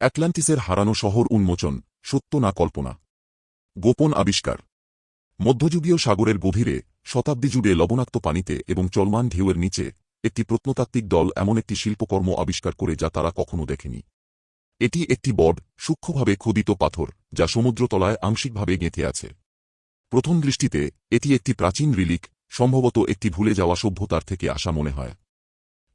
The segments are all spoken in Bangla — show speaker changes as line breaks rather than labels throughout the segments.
অ্যাটলান্টিসের হারানো শহর উন্মোচন, সত্য না কল্পনা। গোপন আবিষ্কার। মধ্যযুগীয় সাগরের গভীরে, শতাব্দী জুড়ে লবণাক্ত পানিতে এবং চলমান ঢেউয়ের নিচে, একটি প্রত্নতাত্ত্বিক দল এমন একটি শিল্পকর্ম আবিষ্কার করে যা তারা কখনো দেখেনি। এটি একটি বড, সূক্ষ্মভাবে খোদিত পাথর, যা সমুদ্রতলায় আংশিকভাবে গেঁথে আছে। প্রথম দৃষ্টিতে এটি একটি প্রাচীন রিলিক, সম্ভবত একটি ভুলে যাওয়া সভ্যতার থেকে আসা মনে হয়।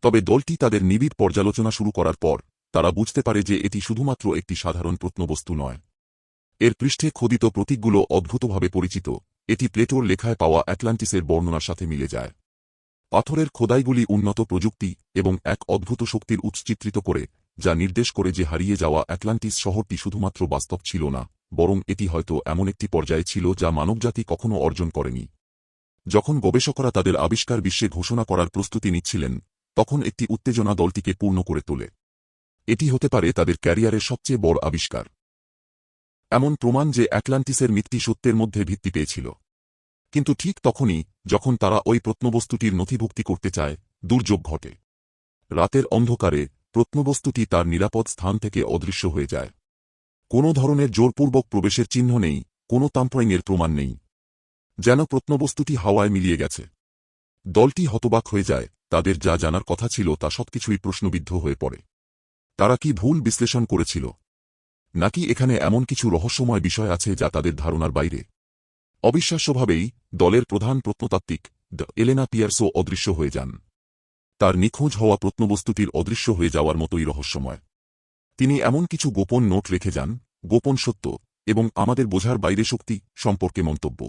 তবে দলটি তাদের নিবিড় পর্যালোচনা শুরু করার পর তারা বুঝতে পারে যে এটি শুধুমাত্র একটি সাধারণ প্রত্নবস্তু নয়। এর পৃষ্ঠে খোদিত প্রতীকগুলো অদ্ভুতভাবে পরিচিত, এটি প্লেটোর লেখায় পাওয়া অ্যাটলান্টিসের বর্ণনার সাথে মিলে যায়। পাথরের খোদাইগুলি উন্নত প্রযুক্তি এবং এক অদ্ভুত শক্তির উৎস চিত্রিত করে, যা নির্দেশ করে যে হারিয়ে যাওয়া অ্যাটলান্টিস শহরটি শুধুমাত্র বাস্তব ছিল না, বরং এটি হয়তো এমন একটি পর্যায়ে ছিল যা মানবজাতি কখনো অর্জন করেনি। যখন গবেষকরা তাদের আবিষ্কার বিশ্বে ঘোষণা করার প্রস্তুতি নিচ্ছিলেন, তখন একটি উত্তেজনা দলটিকে পূর্ণ করে তোলে। এটি হতে পারে তাদের ক্যারিয়ারের সবচেয়ে বড় আবিষ্কার, এমন প্রমাণ যে অ্যাটলান্টিসের মিথটি সত্যের মধ্যে ভিত্তি পেয়েছিল। কিন্তু ঠিক তখনই, যখন তারা ওই প্রত্নবস্তুটির নথিভুক্তি করতে চায়, দুর্যোগ ঘটে। রাতের অন্ধকারে প্রত্নবস্তুটি তার নিরাপদ স্থান থেকে অদৃশ্য হয়ে যায়। কোনো ধরনের জোরপূর্বক প্রবেশের চিহ্ন নেই, কোনো তাম্পরিংয়ের প্রমাণ নেই। যেন প্রত্নবস্তুটি হাওয়ায় মিলিয়ে গেছে। দলটি হতবাক হয়ে যায়, তাদের যা জানার কথা ছিল তা সবকিছুই প্রশ্নবিদ্ধ হয়ে পড়ে। তারা কি ভুল বিশ্লেষণ করেছিল? নাকি এখানে এমন কিছু রহস্যময় বিষয় আছে যা তাদের ধারণার বাইরে? অবিশ্বাস্যভাবেই দলের প্রধান প্রত্নতাত্ত্বিক এলেনা পিয়ার্সো অদৃশ্য হয়ে যান। তার নিখোঁজ হওয়া প্রত্নবস্তুটির অদৃশ্য হয়ে যাওয়ার মতোই রহস্যময়। তিনি এমন কিছু গোপন নোট রেখে যান, গোপন সত্য এবং আমাদের বোঝার বাইরে শক্তি সম্পর্কে মন্তব্য।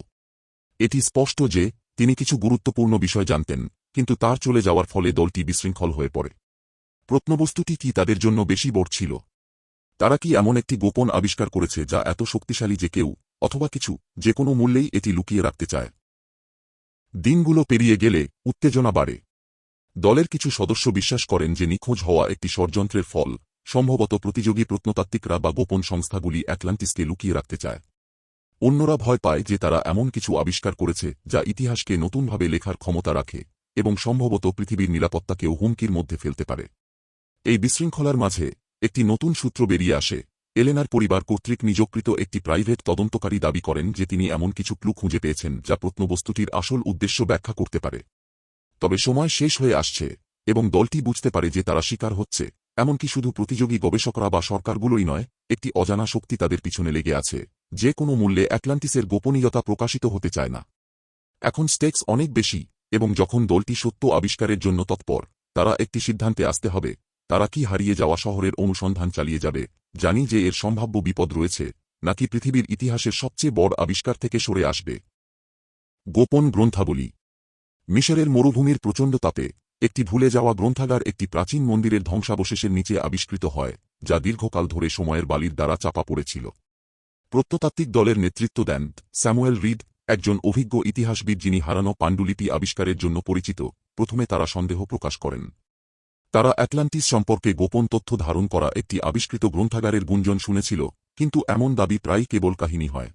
এটি স্পষ্ট যে তিনি কিছু গুরুত্বপূর্ণ বিষয় জানতেন, কিন্তু তার চলে যাওয়ার ফলে দলটি বিশৃঙ্খল হয়ে পড়ে। প্রত্নবস্তুটি কি তাদের জন্য বেশি বড় ছিল? তারা কি এমন একটি গোপন আবিষ্কার করেছে যা এত শক্তিশালী যে কেউ, অথবা কিছু, যে কোনো মূল্যেই এটি লুকিয়ে রাখতে চায়? দিনগুলো পেরিয়ে গেলে উত্তেজনা বাড়ে। দলের কিছু সদস্য বিশ্বাস করেন যে নিখোঁজ হওয়া একটি ষড়যন্ত্রের ফল, সম্ভবত প্রতিযোগী প্রত্নতাত্ত্বিকরা বা গোপন সংস্থাগুলি অ্যাটলান্টিসকে লুকিয়ে রাখতে চায়। অন্যরা ভয় পায় যে তারা এমন কিছু আবিষ্কার করেছে যা ইতিহাসকে নতুনভাবে লেখার ক্ষমতা রাখে এবং সম্ভবত পৃথিবীর নিরাপত্তাকেও হুমকির মধ্যে ফেলতে পারে। এই বিশৃঙ্খলার মাঝে একটি নতুন সূত্র বেরিয়ে আসে। এলেনার পরিবার কর্তৃক নিযোগকৃত একটি প্রাইভেট তদন্তকারী দাবি করেন যে তিনি এমন কিছু ক্লু খুঁজে পেয়েছেন যা প্রত্নবস্তুটির আসল উদ্দেশ্য ব্যাখ্যা করতে পারে। তবে সময় শেষ হয়ে আসছে এবং দলটি বুঝতে পারে যে তারা শিকার হচ্ছে, এমনকি শুধু প্রতিযোগী গবেষকরা বা সরকারগুলোই নয়, একটি অজানা শক্তি তাদের পিছনে লেগে আছে, যে কোনো মূল্যে অ্যাটলান্টিসের গোপনীয়তা প্রকাশিত হতে চায় না। এখন স্টেকস অনেক বেশি, এবং যখন দলটি সত্য আবিষ্কারের জন্য তৎপর, তারা একটি সিদ্ধান্তে আসতে হবে। তারা কি হারিয়ে যাওয়া শহরের অনুসন্ধান চালিয়ে যাবে, জানি যে এর সম্ভাব্য বিপদ রয়েছে, নাকি পৃথিবীর ইতিহাসের সবচেয়ে বড় আবিষ্কার থেকে সরে আসবে? গোপন গ্রন্থাবলী। মিশরের মরুভূমির প্রচণ্ড তাপে একটি ভুলে যাওয়া গ্রন্থাগার একটি প্রাচীন মন্দিরের ধ্বংসাবশেষের নিচে আবিষ্কৃত হয়, যা দীর্ঘকাল ধরে সময়ের বালির দ্বারা চাপা পড়েছিল। প্রত্নতাত্ত্বিক দলের নেতৃত্ব দেন স্যামুয়েল রিড, একজন অভিজ্ঞ ইতিহাসবিদ যিনি হারানো পাণ্ডুলিপি আবিষ্কারের জন্য পরিচিত। প্রথমে তারা সন্দেহ প্রকাশ করেন। তারা অ্যাটলান্টিস সম্পর্কে গোপন তথ্য ধারণ করা একটি আবিষ্কৃত গ্রন্থাগারের গুঞ্জন শুনেছিল, কিন্তু এমন দাবি প্রায়ই কেবল কাহিনী হয়।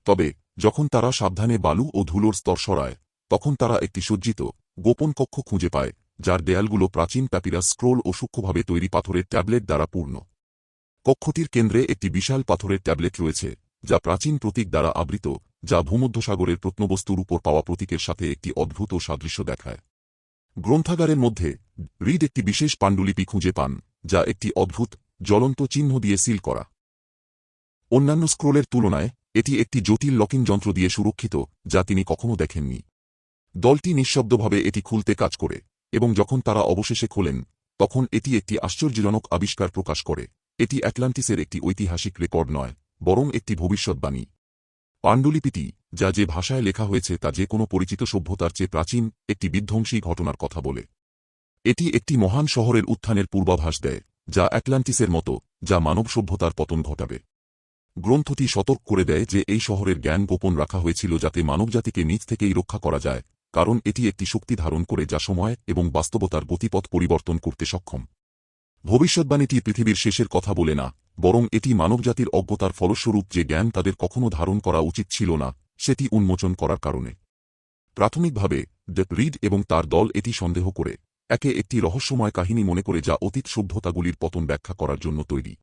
তবে যখন তারা সাবধানে বালু ও ধুলোর স্তর সরায়, তখন তারা একটি সজ্জিত, গোপন কক্ষ খুঁজে পায়, যার দেয়ালগুলো প্রাচীন প্যাপিরাস স্ক্রোল ও সূক্ষ্মভাবে তৈরি পাথরের ট্যাবলেট দ্বারা পূর্ণ। কক্ষটির কেন্দ্রে একটি বিশাল পাথরের ট্যাবলেট রয়েছে, যা প্রাচীন প্রতীক দ্বারা আবৃত, যা ভূমধ্যসাগরের প্রত্নবস্তুর উপর পাওয়া প্রতীকের সাথে একটি অদ্ভুত সাদৃশ্য দেখায়। গ্রন্থাগারের মধ্যে রিড একটি বিশেষ পাণ্ডুলিপি খুঁজে পান, যা একটি অদ্ভুত, জ্বলন্ত চিহ্ন দিয়ে সিল করা। অন্যান্য স্ক্রোলের তুলনায় এটি একটি জটিল লকিং যন্ত্র দিয়ে সুরক্ষিত, যা তিনি কখনো দেখেননি। দলটি নিঃশব্দভাবে এটি খুলতে কাজ করে, এবং যখন তারা অবশেষে খোলেন, তখন এটি একটি আশ্চর্যজনক আবিষ্কার প্রকাশ করে। এটি অ্যাটলান্টিসের একটি ঐতিহাসিক রেকর্ড নয়, বরং একটি ভবিষ্যদ্বাণী। পাণ্ডুলিপিটি, যা যে ভাষায় লেখা হয়েছে তা যে কোনো পরিচিত সভ্যতার চেয়ে প্রাচীন, একটি বিধ্বংসী ঘটনার কথা বলে। এটি একটি মহান শহরের উত্থানের পূর্বাভাস দেয়, যা অ্যাটলান্টিসের মতো, যা মানব সভ্যতার পতন ঘটাবে। গ্রন্থটি সতর্ক করে দেয় যে এই শহরের জ্ঞান গোপন রাখা হয়েছিল যাতে মানবজাতিকে নিজ থেকেই রক্ষা করা যায়, কারণ এটি একটি শক্তি ধারণ করে যা সময় এবং বাস্তবতার গতিপথ পরিবর্তন করতে সক্ষম। ভবিষ্যদ্বাণীটি পৃথিবীর শেষের কথা বলে না, বরং এটি মানবজাতির অজ্ঞতার ফলস্বরূপ যে জ্ঞান তাদের কখনো ধারণ করা উচিত ছিল না, সেটি উন্মোচন করার কারণে। প্রাথমিকভাবে রিড এবং তার দল এটি সন্দেহ করে, একে একটি রহস্যময় কাহিনী মনে করে যা অতীত সভ্যতাগুলির পতন ব্যাখ্যা করার জন্য তৈরি।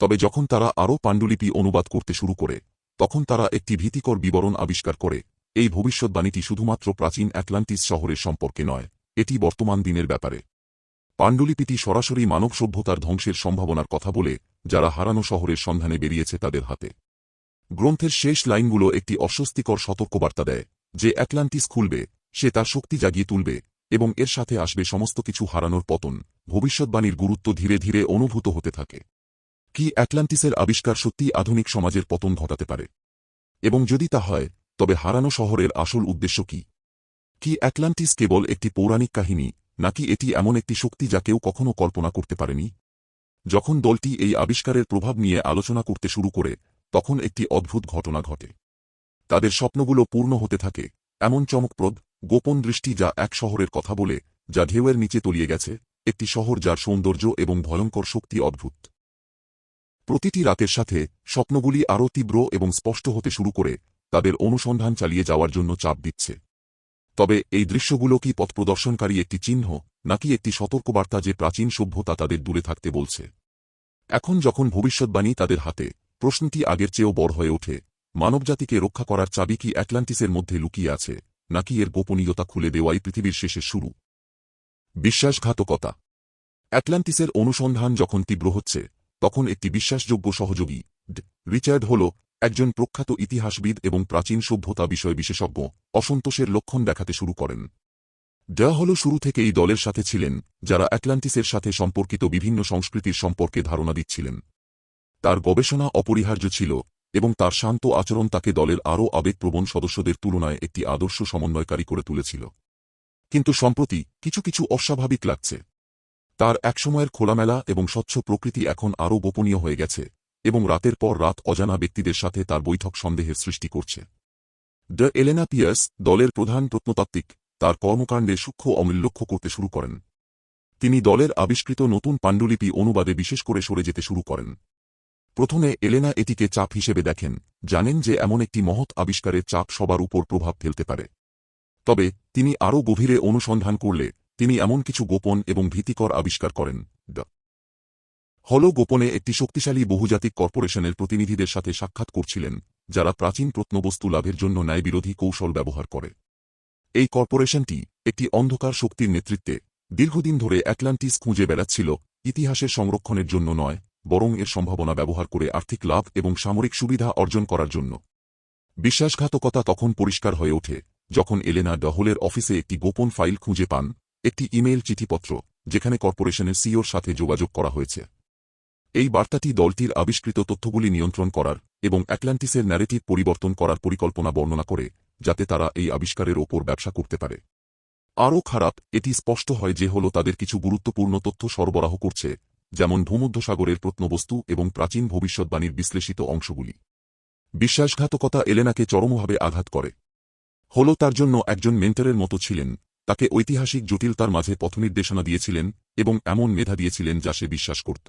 তবে যখন তারা আরও পাণ্ডুলিপি অনুবাদ করতে শুরু করে তখন তারা একটি ভীতিকর বিবরণ আবিষ্কার করে। এই ভবিষ্যদ্বাণীটি শুধুমাত্র প্রাচীন অ্যাটলান্টিস শহরের সম্পর্কে নয়, এটি বর্তমান দিনের ব্যাপারে। পাণ্ডুলিপিটি সরাসরি মানব সভ্যতার ধ্বংসের সম্ভাবনার কথা বলে, যারা হারানো শহরের সন্ধানে বেরিয়েছে তাদের হাতে। গ্রন্থের শেষ লাইনগুলো একটি অস্বস্তিকর সতর্কবার্তা দেয় যে অ্যাটলান্টিস খুলবে, সে তার শক্তি জাগিয়ে তুলবে, এবং এর সাথে আসবে সমস্ত কিছু হারানোর পতন। ভবিষ্যদ্বাণীর গুরুত্ব ধীরে ধীরে অনুভূত হতে থাকে। কি অ্যাটলান্টিসের আবিষ্কার সত্যিই আধুনিক সমাজের পতন ঘটাতে পারে? এবং যদি তা হয়, তবে হারানো শহরের আসল উদ্দেশ্য কি? কি অ্যাটলান্টিস কেবল একটি পৌরাণিক কাহিনী, নাকি এটি এমন একটি শক্তি যা কেউ কখনো কল্পনা করতে পারেনি? যখন দলটি এই আবিষ্কারের প্রভাব নিয়ে আলোচনা করতে শুরু করে তখন একটি অদ্ভুত ঘটনা ঘটে। তাদের স্বপ্নগুলো পূর্ণ হতে থাকে, এমন চমকপ্রদ গোপন দৃষ্টি যা এক শহরের কথা বলে, যা ঢেউয়ের নিচে তলিয়ে গেছে, একটি শহর যার সৌন্দর্য এবং ভয়ঙ্কর শক্তি অদ্ভুত। প্রতিটি রাতের সাথে স্বপ্নগুলি আরও তীব্র এবং স্পষ্ট হতে শুরু করে, তাদের অনুসন্ধান চালিয়ে যাওয়ার জন্য চাপ দিচ্ছে। তবে এই দৃশ্যগুলো কি পথপ্রদর্শনকারী একটি চিহ্ন, নাকি একটি সতর্কবার্তা যে প্রাচীন সভ্যতা তাদের দূরে থাকতে বলছে? এখন যখন ভবিষ্যদ্বাণী তাদের হাতে, প্রশ্নটি আগের চেয়েও বড় হয়ে ওঠে। মানবজাতিকে রক্ষা করার চাবি কি অ্যাটলান্টিসের মধ্যে লুকিয়ে আছে, নাকি এর গোপনীয়তা খুলে দেওয়াই পৃথিবীর শেষের শুরু? বিশ্বাসঘাতকতা। অ্যাটলান্টিসের অনুসন্ধান যখন তীব্র হচ্ছে তখন একটি বিশ্বাসযোগ্য সহযোগী, রিচার্ড হল একজন প্রখ্যাত ইতিহাসবিদ এবং প্রাচীন সভ্যতা বিষয় বিশেষজ্ঞ, অসন্তোষের লক্ষণ দেখাতে শুরু করেন। হল শুরু থেকেই দলের সাথে ছিলেন, যারা অ্যাটলান্টিসের সাথে সম্পর্কিত বিভিন্ন সংস্কৃতির সম্পর্কে ধারণা দিচ্ছিলেন। তার গবেষণা অপরিহার্য ছিল, এবং তার শান্ত আচরণ তাকে দলের আরও আবেগপ্রবণ সদস্যদের তুলনায় একটি আদর্শ সমন্বয়কারী করে তুলেছিল। কিন্তু সম্প্রতি কিছু কিছু অস্বাভাবিক লাগছে। তার একসময়ের খোলামেলা এবং স্বচ্ছ প্রকৃতি এখন আরও গোপনীয় হয়ে গেছে, এবং রাতের পর রাত অজানা ব্যক্তিদের সাথে তার বৈঠক সন্দেহের সৃষ্টি করছে। এলেনা পিয়ার্স, দলের প্রধান প্রত্নতাত্ত্বিক, তার কর্মকাণ্ডে সূক্ষ্ম অমিল লক্ষ্য করতে শুরু করেন। তিনি দলের আবিষ্কৃত নতুন পাণ্ডুলিপি অনুবাদে বিশেষ করে সরে যেতে শুরু করেন। প্রথমে এলেনা এটিকে চাপ হিসেবে দেখেন, জানেন যে এমন একটি মহৎ আবিষ্কারের চাপ সবার উপর প্রভাব ফেলতে পারে। তবে তিনি আরও গভীরে অনুসন্ধান করলে তিনি এমন কিছু গোপন এবং ভীতিকর আবিষ্কার করেন। হল গোপনে একটি শক্তিশালী বহুজাতিক কর্পোরেশনের প্রতিনিধিদের সাথে সাক্ষাৎ করছিলেন, যারা প্রাচীন প্রত্নবস্তু লাভের জন্য ন্যায়বিরোধী কৌশল ব্যবহার করে। এই কর্পোরেশনটি একটি অন্ধকার শক্তির নেতৃত্বে দীর্ঘদিন ধরে অ্যাটলান্টিস খুঁজে বেড়াচ্ছিল, ইতিহাসের সংরক্ষণের জন্য নয়, বরং এর সম্ভাবনা ব্যবহার করে আর্থিক লাভ এবং সামরিক সুবিধা অর্জন করার জন্য। বিশ্বাসঘাতকতা তখন পরিষ্কার হয়ে ওঠে যখন এলেনা হলের অফিসে একটি গোপন ফাইল খুঁজে পান, একটি ইমেইল চিঠিপত্র যেখানে কর্পোরেশনের সিইওর সাথে যোগাযোগ করা হয়েছে। এই বার্তাটি দলটির আবিষ্কৃত তথ্যগুলি নিয়ন্ত্রণ করার এবং অ্যাটলান্টিসের ন্যারেটিভ পরিবর্তন করার পরিকল্পনা বর্ণনা করে, যাতে তারা এই আবিষ্কারের ওপর ব্যবসা করতে পারে। আরও খারাপ, এটি স্পষ্ট হয় যে হল তাদের কিছু গুরুত্বপূর্ণ তথ্য সরবরাহ করছে, যেমন ভূমধ্যসাগরের প্রত্নবস্তু এবং প্রাচীন ভবিষ্যদ্বাণীর বিশ্লেষিত অংশগুলি। বিশ্বাসঘাতকতা এলেনাকে চরমভাবে আঘাত করে। হল তার জন্য একজন মেন্টরের মতো ছিলেন, তাকে ঐতিহাসিক জটিলতার মাঝে পথনির্দেশনা দিয়েছিলেন এবং এমন মেধা দিয়েছিলেন যা সে বিশ্বাস করত।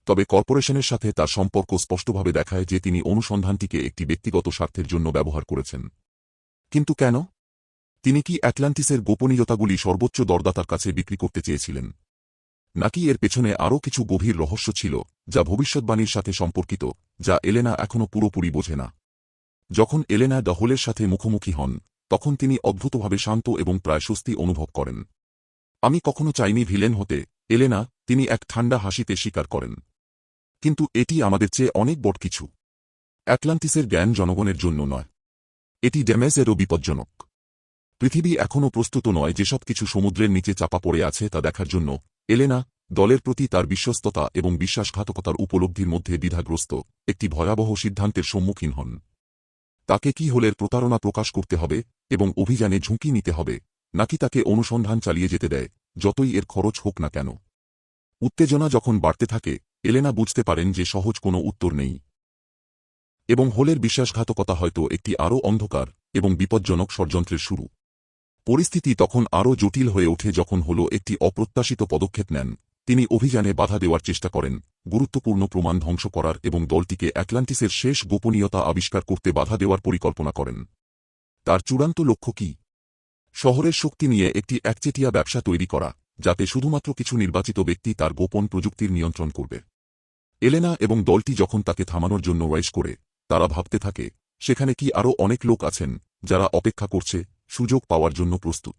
তবে কর্পোরেশনের সাথে তার সম্পর্ক স্পষ্টভাবে দেখায় যে তিনি অনুসন্ধানটিকে একটি ব্যক্তিগত স্বার্থের জন্য ব্যবহার করেছেন। কিন্তু কেন? তিনি কি অ্যাটলান্টিসের গোপনীয়তাগুলি সর্বোচ্চ দরদাতার কাছে বিক্রি করতে চেয়েছিলেন? নাকি এর পেছনে আরও কিছু গভীর রহস্য ছিল, যা ভবিষ্যদ্বাণীর সাথে সম্পর্কিত, যা এলেনা এখনও পুরোপুরি বোঝে না? যখন এলেনা হলের সাথে মুখোমুখি হন তখন তিনি অদ্ভুতভাবে শান্ত এবং প্রায় স্বস্তি অনুভব করেন। আমি কখনো চাইনি ভিলেন হতে, এলেনা, তিনি এক ঠান্ডা হাসিতে স্বীকার করেন। কিন্তু এটি আমাদের চেয়ে অনেক বড় কিছু। অ্যাটলান্টিসের জ্ঞান জনগণের জন্য নয়, এটি ড্যামেজেরও বিপজ্জনক। পৃথিবী এখনও প্রস্তুত নয় যেসব কিছু সমুদ্রের নিচে চাপা পড়ে আছে তা দেখার জন্য। এলেনা, দলের প্রতি তার বিশ্বস্ততা এবং বিশ্বাসঘাতকতার উপলব্ধির মধ্যে দ্বিধাগ্রস্ত, একটি ভয়াবহ সিদ্ধান্তের সম্মুখীন হন। তাকে কি হলের প্রতারণা প্রকাশ করতে হবে এবং অভিযানে ঝুঁকি নিতে হবে, নাকি তাকে অনুসন্ধান চালিয়ে যেতে দেয়, যতই এর খরচ হোক না কেন? উত্তেজনা যখন বাড়তে থাকে, এলেনা বুঝতে পারেন যে সহজ কোনো উত্তর নেই, এবং হলের বিশ্বাসঘাতকতা হয়তো একটি আরও অন্ধকার এবং বিপজ্জনক ষড়যন্ত্রের শুরু। পরিস্থিতি তখন আরও জটিল হয়ে ওঠে যখন হল একটি অপ্রত্যাশিত পদক্ষেপ নেন। তিনি অভিযানে বাধা দেওয়ার চেষ্টা করেন, গুরুত্বপূর্ণ প্রমাণ ধ্বংস করার এবং দলটিকে অ্যাটলান্টিসের শেষ গোপনীয়তা আবিষ্কার করতে বাধা দেওয়ার পরিকল্পনা করেন। তার চূড়ান্ত লক্ষ্য কি? শহরের শক্তি নিয়ে একটি একচেটিয়া ব্যবসা তৈরি করা, যাতে শুধুমাত্র কিছু নির্বাচিত ব্যক্তি তার গোপন প্রযুক্তির নিয়ন্ত্রণ করবে। এলেনা এবং দলটি যখন তাকে থামানোর জন্য ওয়াইশ করে, তারা ভাবতে থাকে সেখানে কি আরও অনেক লোক আছেন যারা অপেক্ষা করছে, সুযোগ পাওয়ার জন্য প্রস্তুত।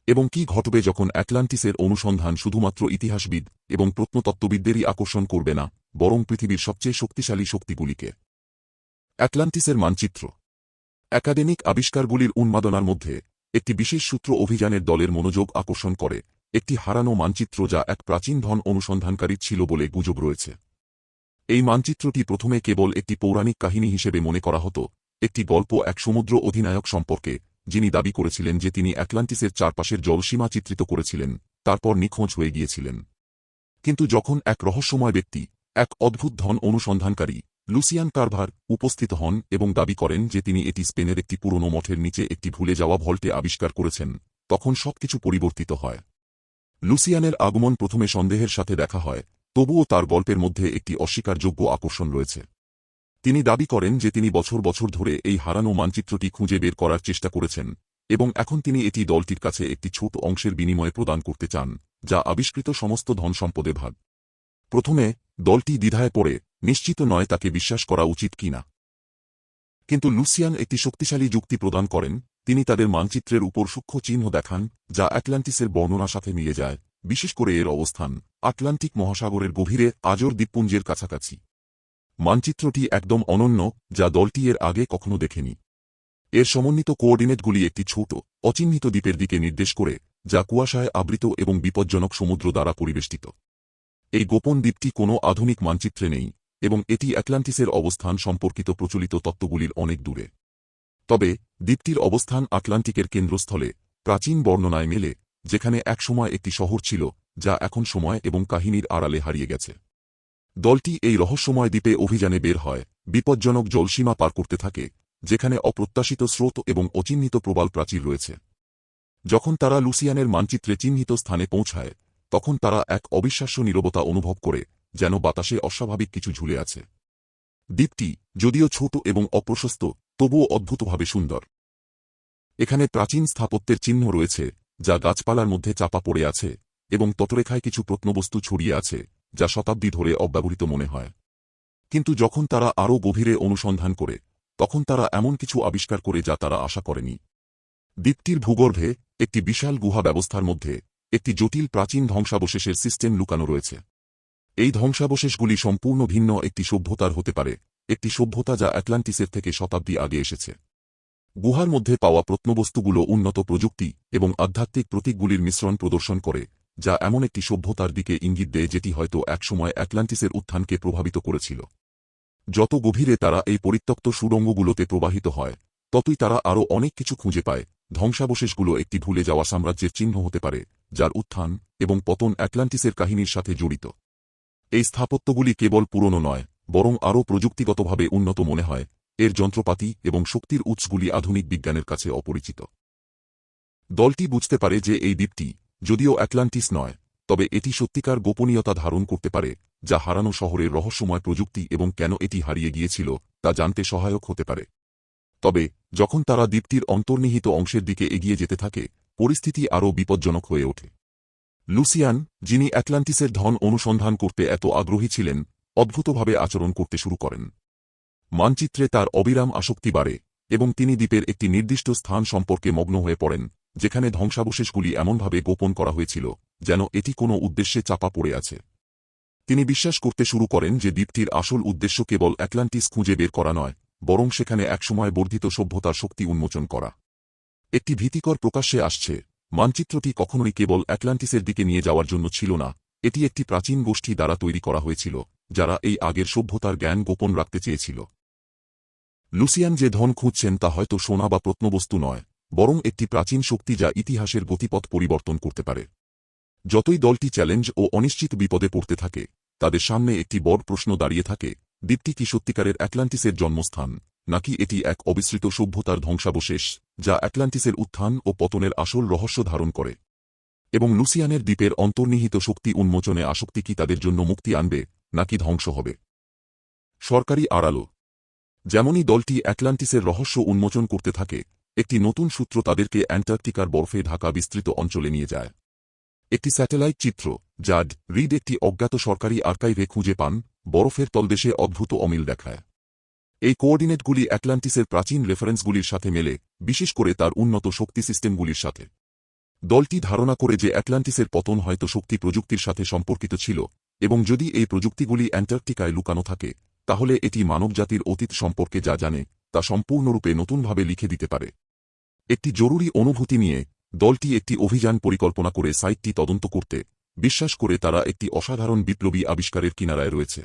এবং কি ঘটবে যখন অ্যাটলান্টিসের অনুসন্ধান শুধুমাত্র ইতিহাসবিদ এবং প্রত্নতত্ত্ববিদদেরই আকর্ষণ করবে না, বরং পৃথিবীর সবচেয়ে শক্তিশালী শক্তিগুলিকে। অ্যাটলান্টিসের মানচিত্র। একাডেমিক আবিষ্কারগুলির উন্মাদনার মধ্যে একটি বিশেষ সূত্র অভিযানের দলের মনোযোগ আকর্ষণ করে, একটি হারানো মানচিত্র যা এক প্রাচীন ধন অনুসন্ধানকারী ছিল বলে গুজব রয়েছে। এই মানচিত্রটি প্রথমে কেবল একটি পৌরাণিক কাহিনী হিসেবে মনে করা হতো, একটি গল্প এক সমুদ্র অধিনায়ক সম্পর্কে, যিনি দাবি করেছিলেন যে তিনি অ্যাটলান্টিসের চারপাশের জলসীমা চিত্রিত করেছিলেন, তারপর নিখোঁজ হয়ে গিয়েছিলেন। কিন্তু যখন এক রহস্যময় ব্যক্তি, এক অদ্ভুত ধন অনুসন্ধানকারী লুসিয়ান কার্ভার উপস্থিত হন এবং দাবি করেন যে তিনি এটি স্পেনের একটি পুরনো মঠের নিচে একটি ভুলে যাওয়া ভল্টে আবিষ্কার করেছেন, তখন সবকিছু পরিবর্তিত হয়। লুসিয়ানের আগমন প্রথমে সন্দেহের সাথে দেখা হয়, তবুও তার গল্পের মধ্যে একটি অস্বীকারযোগ্য আকর্ষণ রয়েছে। তিনি দাবি করেন যে তিনি বছর বছর ধরে এই হারানো মানচিত্রটি খুঁজে বের করার চেষ্টা করেছেন, এবং এখন তিনি এটি দলটির কাছে একটি ছোট অংশের বিনিময়ে প্রদান করতে চান, যা আবিষ্কৃত সমস্ত ধন সম্পদে ভাগ। প্রথমে দলটি দ্বিধায় পড়ে, নিশ্চিত নয় তাকে বিশ্বাস করা উচিত কিনা। কিন্তু লুসিয়ান একটি শক্তিশালী যুক্তি প্রদান করেন। তিনি তাদের মানচিত্রের উপর সূক্ষ্ম চিহ্ন দেখান, যা অ্যাটলান্টিসের বর্ণনার সাথে মিলে যায়, বিশেষ করে এর অবস্থান আটলান্টিক মহাসাগরের গভীরে আজোর দ্বীপপুঞ্জের কাছাকাছি। মানচিত্রটি একদম অনন্য, যা দলটি এর আগে কখনো দেখেনি। এর সমন্বিত কোঅর্ডিনেটগুলি একটি ছোট, অচিহ্নিত দ্বীপের দিকে নির্দেশ করে, যা কুয়াশায় আবৃত এবং বিপজ্জনক সমুদ্র দ্বারা পরিবেষ্টিত। এই গোপন দ্বীপটি কোনো আধুনিক মানচিত্রে নেই, এবং এটি অ্যাটলান্টিসের অবস্থান সম্পর্কিত প্রচলিত তত্ত্বগুলির অনেক দূরে। তবে দ্বীপটির অবস্থান আটলান্টিকের কেন্দ্রস্থলে, প্রাচীন বর্ণনায় মেলে, যেখানে একসময় একটি শহর ছিল, যা এখন সময় এবং কাহিনীর আড়ালে হারিয়ে গেছে। দলটি এই রহস্যময় দ্বীপে অভিযানে বের হয়, বিপজ্জনক জলসীমা পার করতে থাকে, যেখানে অপ্রত্যাশিত স্রোত এবং অচিহ্নিত প্রবাল প্রাচীর রয়েছে। যখন তারা লুসিয়ানের মানচিত্রে চিহ্নিত স্থানে পৌঁছায়, তখন তারা এক অবিশ্বাস্য নীরবতা অনুভব করে, যেন বাতাসে অস্বাভাবিক কিছু ঝুলে আছে। দ্বীপটি, যদিও ছোট এবং অপ্রশস্ত, তবুও অদ্ভুতভাবে সুন্দর। এখানে প্রাচীন স্থাপত্যের চিহ্ন রয়েছে, যা গাছপালার মধ্যে চাপা পড়ে আছে, এবং তটরেখায় কিছু প্রত্নবস্তু ছড়িয়ে আছে, যা শতাব্দী ধরে অব্যবহৃত মনে হয়। কিন্তু যখন তারা আরও গভীরে অনুসন্ধান করে, তখন তারা এমন কিছু আবিষ্কার করে যা তারা আশা করেনি। দ্বীপটির ভূগর্ভে একটি বিশাল গুহা ব্যবস্থার মধ্যে একটি জটিল প্রাচীন ধ্বংসাবশেষের সিস্টেম লুকানো রয়েছে। এই ধ্বংসাবশেষগুলি সম্পূর্ণ ভিন্ন একটি সভ্যতার হতে পারে, একটি সভ্যতা যা অ্যাটলান্টিসের থেকে শতাব্দী আগে এসেছে। গুহার মধ্যে পাওয়া প্রত্নবস্তুগুলো উন্নত প্রযুক্তি এবং আধ্যাত্মিক প্রতীকগুলির মিশ্রণ প্রদর্শন করে, যা এমন একটি সভ্যতার দিকে ইঙ্গিত দেয় যেটি হয়তো একসময় অ্যাটলান্টিসের উত্থানকে প্রভাবিত করেছিল। যত গভীরে তারা এই পরিত্যক্ত সুড়ঙ্গগুলোতে প্রবাহিত হয়, ততই তারা আরও অনেক কিছু খুঁজে পায়। ধ্বংসাবশেষগুলো একটি ভুলে যাওয়া সাম্রাজ্যের চিহ্ন হতে পারে, যার উত্থান এবং পতন অ্যাটলান্টিসের কাহিনীর সাথে জড়িত। এই স্থাপত্যগুলি কেবল পুরনো নয়, বরং আরও প্রযুক্তিগতভাবে উন্নত মনে হয়। এর যন্ত্রপাতি এবং শক্তির উৎসগুলি আধুনিক বিজ্ঞানের কাছে অপরিচিত। দলটি বুঝতে পারে যে এই দ্বীপটি, যদিও অ্যাটলান্টিস নয়, তবে এটি সত্যিকার গোপনীয়তা ধারণ করতে পারে, যা হারানো শহরের রহস্যময় প্রযুক্তি এবং কেন এটি হারিয়ে গিয়েছিল তা জানতে সহায়ক হতে পারে। তবে যখন তারা দ্বীপটির অন্তর্নিহিত অংশের দিকে এগিয়ে যেতে থাকে, পরিস্থিতি আরও বিপজ্জনক হয়ে ওঠে। লুসিয়ান, যিনি অ্যাটলান্টিসের ধন অনুসন্ধান করতে এত আগ্রহী ছিলেন, অদ্ভুতভাবে আচরণ করতে শুরু করেন। মানচিত্রে তার অবিরাম আসক্তি বাড়ে, এবং তিনি দ্বীপের একটি নির্দিষ্ট স্থান সম্পর্কে মগ্ন হয়ে পড়েন, যেখানে ধ্বংসাবশেষগুলি এমনভাবে গোপন করা হয়েছিল, যেন এটি কোনো উদ্দেশ্যে চাপা পড়ে আছে। তিনি বিশ্বাস করতে শুরু করেন যে দ্বীপটির আসল উদ্দেশ্য কেবল অ্যাটলান্টিস খুঁজে বের করা নয়, বরং সেখানে একসময় বর্ধিত সভ্যতার শক্তি উন্মোচন করা। একটি ভীতিকর প্রকাশ্যে আসছে, মানচিত্রটি কখনোই কেবল অ্যাটলান্টিসের দিকে নিয়ে যাওয়ার জন্য ছিল না, এটি একটি প্রাচীন গোষ্ঠী দ্বারা তৈরি করা হয়েছিল, যারা এই আগের সভ্যতার জ্ঞান গোপন রাখতে চেয়েছিল। লুসিয়ান যে ধন খুঁজছেন তা হয়তো সোনা বা প্রত্নবস্তু নয়, বরং একটি প্রাচীন শক্তি যা ইতিহাসের গতিপথ পরিবর্তন করতে পারে। যতই দলটি চ্যালেঞ্জ ও অনিশ্চিত বিপদে পড়তে থাকে, তাদের সামনে একটি বড় প্রশ্ন দাঁড়িয়ে থাকে: দ্বীপটি কি সত্যিকারের অ্যাটলান্টিসের জন্মস্থান, নাকি এটি এক অবিস্মৃত সভ্যতার ধ্বংসাবশেষ, যা অ্যাটলান্টিসের উত্থান ও পতনের আসল রহস্য ধারণ করে? এবং লুসিয়ানের দ্বীপের অন্তর্নিহিত শক্তি উন্মোচনে আসক্তি কি তাদের জন্য মুক্তি আনবে, নাকি ধ্বংস হবে? সরকারি আড়ালো। যেমনই দলটি অ্যাটলান্টিসের রহস্য উন্মোচন করতে থাকে, একটি নতুন সূত্র তাদেরকে অ্যান্টার্কটিকার বরফে ঢাকা বিস্তৃত অঞ্চলে নিয়ে যায়। একটি স্যাটেলাইট চিত্র, যা রিড একটি অজ্ঞাত সরকারি আর্কাইভে খুঁজে পান, বরফের তলদেশে অদ্ভুত অমিল দেখায়। এই কোঅর্ডিনেটগুলি অ্যাটলান্টিসের প্রাচীন রেফারেন্সগুলির সাথে মেলে, বিশেষ করে তার উন্নত শক্তি সিস্টেমগুলির সাথে। দলটি ধারণা করে যে অ্যাটলান্টিসের পতন হয়তো শক্তি প্রযুক্তির সাথে সম্পর্কিত ছিল, এবং যদি এই প্রযুক্তিগুলি অ্যান্টার্কটিকায় লুকানো থাকে, তাহলে এটি মানবজাতির অতীত সম্পর্কে যা জানে তা সম্পূর্ণরূপে নতুনভাবে লিখে দিতে পারে। একটি জরুরি অনুভূতি নিয়ে দলটি একটি অভিযান পরিকল্পনা করে সাইটটি তদন্ত করতে, বিশ্বাস করে তারা একটি অসাধারণ বিপ্লবী আবিষ্কারের কিনারায় রয়েছে।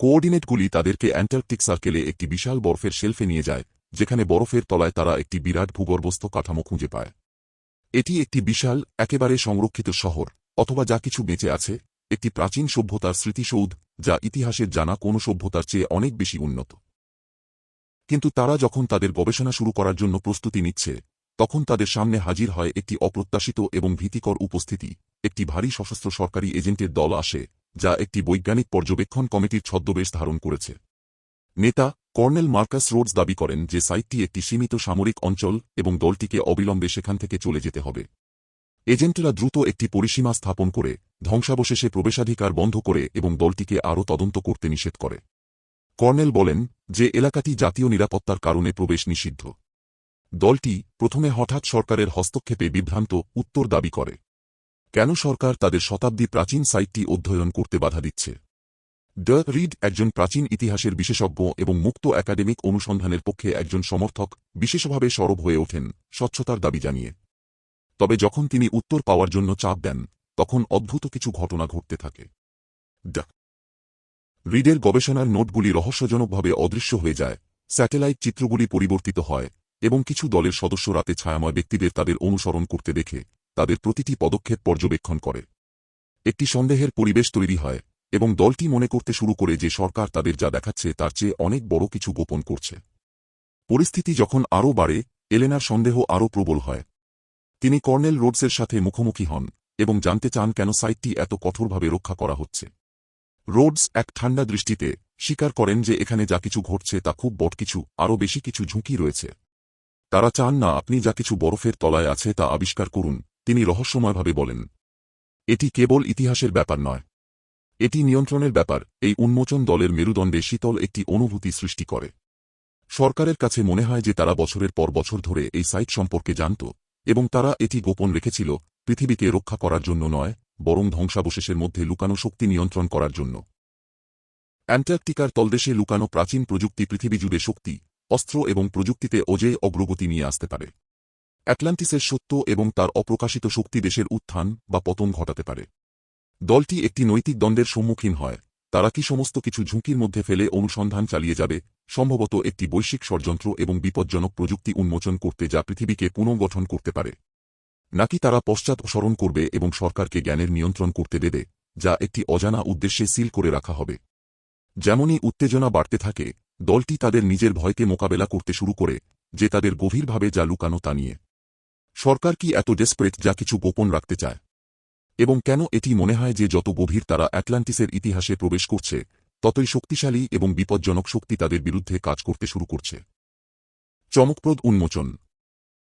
কোঅর্ডিনেটগুলি তাদেরকে অ্যান্টার্কটিক সার্কেলে একটি বিশাল বরফের শেলফে নিয়ে যায়, যেখানে বরফের তলায় তারা একটি বিরাট ভূগর্ভস্থ কাঠামো খুঁজে পায়। এটি একটি বিশাল, একেবারে সংরক্ষিত শহর, অথবা যা কিছু বেঁচে আছে, একটি প্রাচীন সভ্যতার স্মৃতিসৌধ, যা ইতিহাসের জানা কোনো সভ্যতার চেয়ে অনেক বেশি উন্নত। কিন্তু তারা যখন তাদের গবেষণা শুরু করার জন্য প্রস্তুতি নিচ্ছে, তখন তাদের সামনে হাজির হয় একটি অপ্রত্যাশিত এবং ভীতিকর উপস্থিতি। একটি ভারী সশস্ত্র সরকারি এজেন্টের দল আসে, যা একটি বৈজ্ঞানিক পর্যবেক্ষণ কমিটির ছদ্মবেশ ধারণ করেছে। নেতা কর্নেল মার্কাস রোডস দাবি করেন যে সাইটটি একটি সীমিত সামরিক অঞ্চল এবং দলটিকে অবিলম্বে সেখান থেকে চলে যেতে হবে। এজেন্টরা দ্রুত একটি পরিসীমা স্থাপন করে, ধ্বংসাবশেষে প্রবেশাধিকার বন্ধ করে এবং দলটিকে আরও তদন্ত করতে নিষেধ করে। কর্নেল বলেন যে এলাকাটি জাতীয় নিরাপত্তার কারণে প্রবেশ নিষিদ্ধ। দলটি প্রথমে হঠাৎ সরকারের হস্তক্ষেপে বিভ্রান্ত উত্তর দাবি করে। কেন সরকার তাদের শতাব্দী প্রাচীন সাইটটি অধ্যয়ন করতে বাধা দিচ্ছে? দ্য রিড একজন প্রাচীন ইতিহাসের বিশেষজ্ঞ এবং মুক্ত একাডেমিক অনুসন্ধানের পক্ষে একজন সমর্থক, বিশেষভাবে সরব হয়ে ওঠেন স্বচ্ছতার দাবি জানিয়ে। তবে যখন তিনি উত্তর পাওয়ার জন্য চাপ দেন, তখন অদ্ভুত কিছু ঘটনা ঘটতে থাকে। দ্য রিডের গবেষণার নোটগুলি রহস্যজনকভাবে অদৃশ্য হয়ে যায়, স্যাটেলাইট চিত্রগুলি পরিবর্তিত হয়, এবং কিছু দলের সদস্য রাতে ছায়াময় ব্যক্তিদের তাদের অনুসরণ করতে দেখে তাদের প্রতিটি পদক্ষেপ পর্যবেক্ষণ করে। একটি সন্দেহের পরিবেশ তৈরি হয়, এবং দলটি মনে করতে শুরু করে যে সরকার তাদের যা দেখাচ্ছে তার চেয়ে অনেক বড় কিছু গোপন করছে। পরিস্থিতি যখন আরও বাড়ে, এলেনার সন্দেহ আরও প্রবল হয়। তিনি কর্নেল রোডসের সাথে মুখোমুখি হন এবং জানতে চান কেন সাইটটি এত কঠোরভাবে রক্ষা করা হচ্ছে। রোডস এক ঠান্ডা দৃষ্টিতে স্বীকার করেন যে এখানে যা কিছু ঘটছে তা খুব বড় কিছু, আরও বেশি কিছু ঝুঁকি রয়েছে। তারা চান না আপনি যা কিছু বরফের তলায় আছে তা আবিষ্কার করুন, তিনি রহস্যময়ভাবে বলেন। এটি কেবল ইতিহাসের ব্যাপার নয়, এটি নিয়ন্ত্রণের ব্যাপার। এই উন্মোচন দলের মেরুদণ্ডে শীতল একটি অনুভূতি সৃষ্টি করে। সরকারের কাছে মনে হয় যে তারা বছরের পর বছর ধরে এই সাইট সম্পর্কে জানত, এবং তারা এটি গোপন রেখেছিল, পৃথিবীকে রক্ষা করার জন্য নয়, বরং ধ্বংসাবশেষের মধ্যে লুকানো শক্তি নিয়ন্ত্রণ করার জন্য। অ্যান্টার্কটিকার তলদেশে লুকানো প্রাচীন প্রযুক্তি পৃথিবী জুড়ে শক্তি, অস্ত্র এবং প্রযুক্তিতে অজেয় অগ্রগতি নিয়ে আসতে পারে। অ্যাটলান্টিসের সত্য এবং তার অপ্রকাশিত শক্তি দেশের উত্থান বা পতন ঘটাতে পারে। দলটি একটি নৈতিক দ্বন্দ্বের সম্মুখীন হয়। তারা কি সমস্ত কিছু ঝুঁকির মধ্যে ফেলে অনুসন্ধান চালিয়ে যাবে, সম্ভবত একটি বৈশ্বিক ষড়যন্ত্র এবং বিপজ্জনক প্রযুক্তি উন্মোচন করতে যা পৃথিবীকে পুনর্গঠন করতে পারে, নাকি তারা পশ্চাৎসরণ করবে এবং সরকারকে জ্ঞানের নিয়ন্ত্রণ করতে দেবে, যা একটি অজানা উদ্দেশ্যে সিল করে রাখা হবে? যেমনই উত্তেজনা বাড়তে থাকে, দলটি তাদের নিজের ভয়কে মোকাবেলা করতে শুরু করে, যে তাদের গভীরভাবে যা লুকানো তা নিয়ে। সরকার কি এত ডেসপারেট যা কিছু গোপন রাখতে চায়? এবং কেন এটি মনে হয় যে যত গভীর তারা অ্যাটলান্টিসের ইতিহাসে প্রবেশ করছে, ততই শক্তিশালী এবং বিপজ্জনক শক্তি তাদের বিরুদ্ধে কাজ করতে শুরু করছে? চমকপ্রদ উন্মোচন।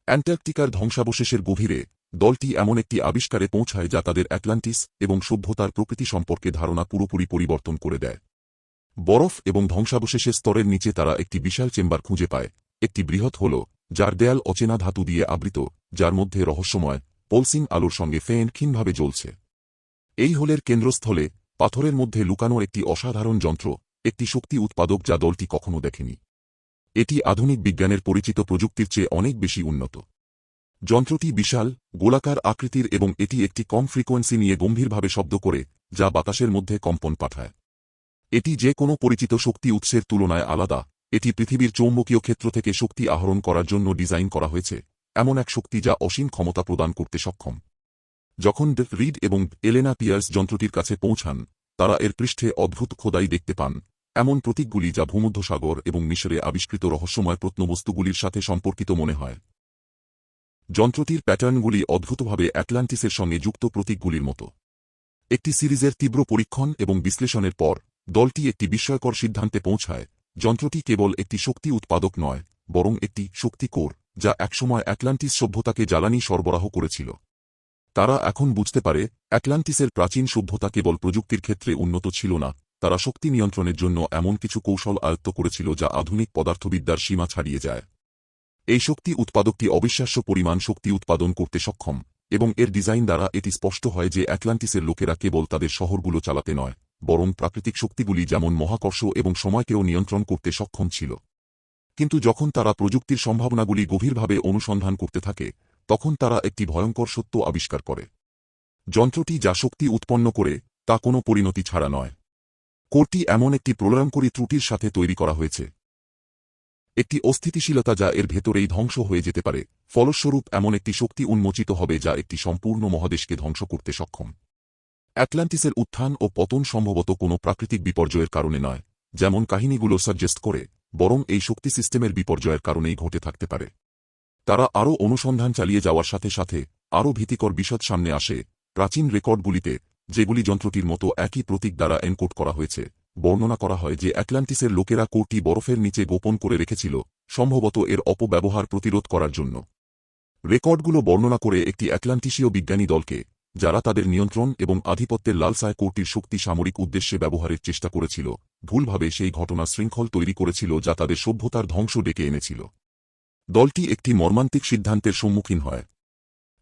অ্যান্টার্কটিকার ধ্বংসাবশেষের গভীরে দলটি এমন একটি আবিষ্কারে পৌঁছায় যা তাদের অ্যাটলান্টিস এবং সভ্যতার প্রকৃতি সম্পর্কে ধারণা পুরোপুরি পরিবর্তন করে দেয়। বরফ এবং ধ্বংসাবশেষের স্তরের নিচে তারা একটি বিশাল চেম্বার খুঁজে পায়, একটি বৃহৎ হল, যার দেয়াল অচেনা ধাতু দিয়ে আবৃত, যার মধ্যে রহস্যময় পলসিং আলোর সঙ্গে ক্ষীণভাবে জ্বলছে। এই হোলের কেন্দ্রস্থলে পাথরের মধ্যে লুকানো একটি অসাধারণ যন্ত্র, একটি শক্তি উৎপাদক যা দলটি কখনো দেখেনি। এটি আধুনিক বিজ্ঞানের পরিচিত প্রযুক্তির চেয়ে অনেক বেশি উন্নত। যন্ত্রটি বিশাল, গোলাকার আকৃতির এবং এটি একটি কম ফ্রিকোয়েন্সি নিয়ে গম্ভীরভাবে শব্দ করে, যা বাতাসের মধ্যে কম্পন পাঠায়। এটি যে কোনো পরিচিত শক্তি উৎসের তুলনায় আলাদা। এটি পৃথিবীর চৌম্বকীয় ক্ষেত্র থেকে শক্তি আহরণ করার জন্য ডিজাইন করা হয়েছে, এমন এক শক্তি যা অসীম ক্ষমতা প্রদান করতে সক্ষম। যখন দ্য রিড এবং এলেনা পিয়ার্স যন্ত্রটির কাছে পৌঁছান, তারা এর পৃষ্ঠে অদ্ভুত খোদাই দেখতে পান, এমন প্রতীকগুলি যা ভূমধ্যসাগর এবং মিশরে আবিষ্কৃত রহস্যময় প্রত্নবস্তুগুলির সাথে সম্পর্কিত মনে হয়। যন্ত্রটির প্যাটার্নগুলি অদ্ভুতভাবে অ্যাটলান্টিসের সঙ্গে যুক্ত প্রতীকগুলির মতো। একটি সিরিজের তীব্র পরীক্ষণ এবং বিশ্লেষণের পর দলটি একটি বিস্ময়কর সিদ্ধান্তে পৌঁছায়। যন্ত্রটি কেবল একটি শক্তি উৎপাদক নয়, বরং একটি শক্তি কোর, যা একসময় অ্যাটলান্টিস সভ্যতাকে জ্বালানি সরবরাহ করেছিল। তারা এখন বুঝতে পারে, অ্যাটলান্টিসের প্রাচীন সভ্যতা কেবল প্রযুক্তির ক্ষেত্রে উন্নত ছিল না, তারা শক্তি নিয়ন্ত্রণের জন্য এমন কিছু কৌশল আয়ত্ত করেছিল যা আধুনিক পদার্থবিদ্যার সীমা ছাড়িয়ে যায়। এই শক্তি উৎপাদকটি অবিশ্বাস্য পরিমাণ শক্তি উৎপাদন করতে সক্ষম, এবং এর ডিজাইন দ্বারা এটি স্পষ্ট হয় যে অ্যাটলান্টিসের লোকেরা কেবল তাদের শহরগুলো চালাতে নয়, বরং প্রাকৃতিক শক্তিগুলি যেমন মহাকর্ষ এবং সময়কেও নিয়ন্ত্রণ করতে সক্ষম ছিল। কিন্তু যখন তারা প্রযুক্তির সম্ভাবনাগুলি গভীরভাবে অনুসন্ধান করতে থাকে, তখন তারা একটি ভয়ঙ্কর সত্য আবিষ্কার করে। যন্ত্রটি যা শক্তি উৎপন্ন করে তা কোনো পরিণতি ছাড়া নয়। কোরটি এমন একটি প্রলয়ঙ্করী ত্রুটির সাথে তৈরি করা হয়েছে, একটি অস্থিতিশীলতা যা এর ভেতরেই ধ্বংস হয়ে যেতে পারে। ফলস্বরূপ এমন একটি শক্তি উন্মোচিত হবে যা একটি সম্পূর্ণ মহাদেশকে ধ্বংস করতে সক্ষম। অ্যাটলান্টিসের উত্থান ও পতন সম্ভবত কোনো প্রাকৃতিক বিপর্যয়ের কারণে নয়, যেমন কাহিনীগুলো সাজেস্ট করে, বরং এই শক্তি সিস্টেমের বিপর্যয়ের কারণেই ঘটে থাকতে পারে। তারা আরও অনুসন্ধান চালিয়ে যাওয়ার সাথে সাথে আরও ভীতিকর বিশদ সামনে আসে। প্রাচীন রেকর্ডগুলিতে, যেগুলি যন্ত্রটির মতো একই প্রতীক দ্বারা এনকোড করা হয়েছে, বর্ণনা করা হয় যে অ্যাটলান্টিসের লোকেরা কোরটি বরফের নিচে গোপন করে রেখেছিল, সম্ভবত এর অপব্যবহার প্রতিরোধ করার জন্য। রেকর্ডগুলো বর্ণনা করে একটি অ্যাটলান্টিসীয় বিজ্ঞানী দলকে, যারা তাদের নিয়ন্ত্রণ এবং আধিপত্যের লালসায় কোরটির শক্তি সামরিক উদ্দেশ্যে ব্যবহারের চেষ্টা করেছিল, ভুলভাবে সেই ঘটনার শৃঙ্খল তৈরি করেছিল যা তাদের সভ্যতার ধ্বংস ডেকে এনেছিল। দলটি একটি মর্মান্তিক সিদ্ধান্তের সম্মুখীন হয়।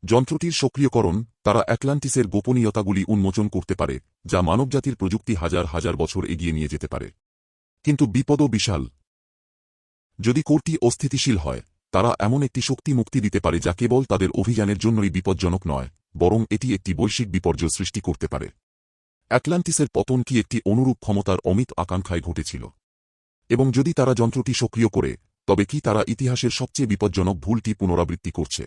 যন্ত্রটির সক্রিয়করণ, তারা অ্যাটলান্টিসের গোপনীয়তাগুলি উন্মোচন করতে পারে, যা মানবজাতির প্রযুক্তি হাজার হাজার বছর এগিয়ে নিয়ে যেতে পারে। কিন্তু বিপদও বিশাল। যদি কোরটি অস্থিতিশীল হয়, তারা এমন একটি শক্তি মুক্তি দিতে পারে যা কেবল তাদের অভিযানের জন্যই বিপজ্জনক নয়, বরং এটি একটি বৈশ্বিক বিপর্যয় সৃষ্টি করতে পারে। অ্যাটলান্টিসের পতন কি একটি অনুরূপ ক্ষমতার অমিত আকাঙ্ক্ষায় ঘটেছিল? এবং যদি তারা যন্ত্রটি সক্রিয় করে, তবে কি তারা ইতিহাসের সবচেয়ে বিপজ্জনক ভুলটি পুনরাবৃত্তি করছে?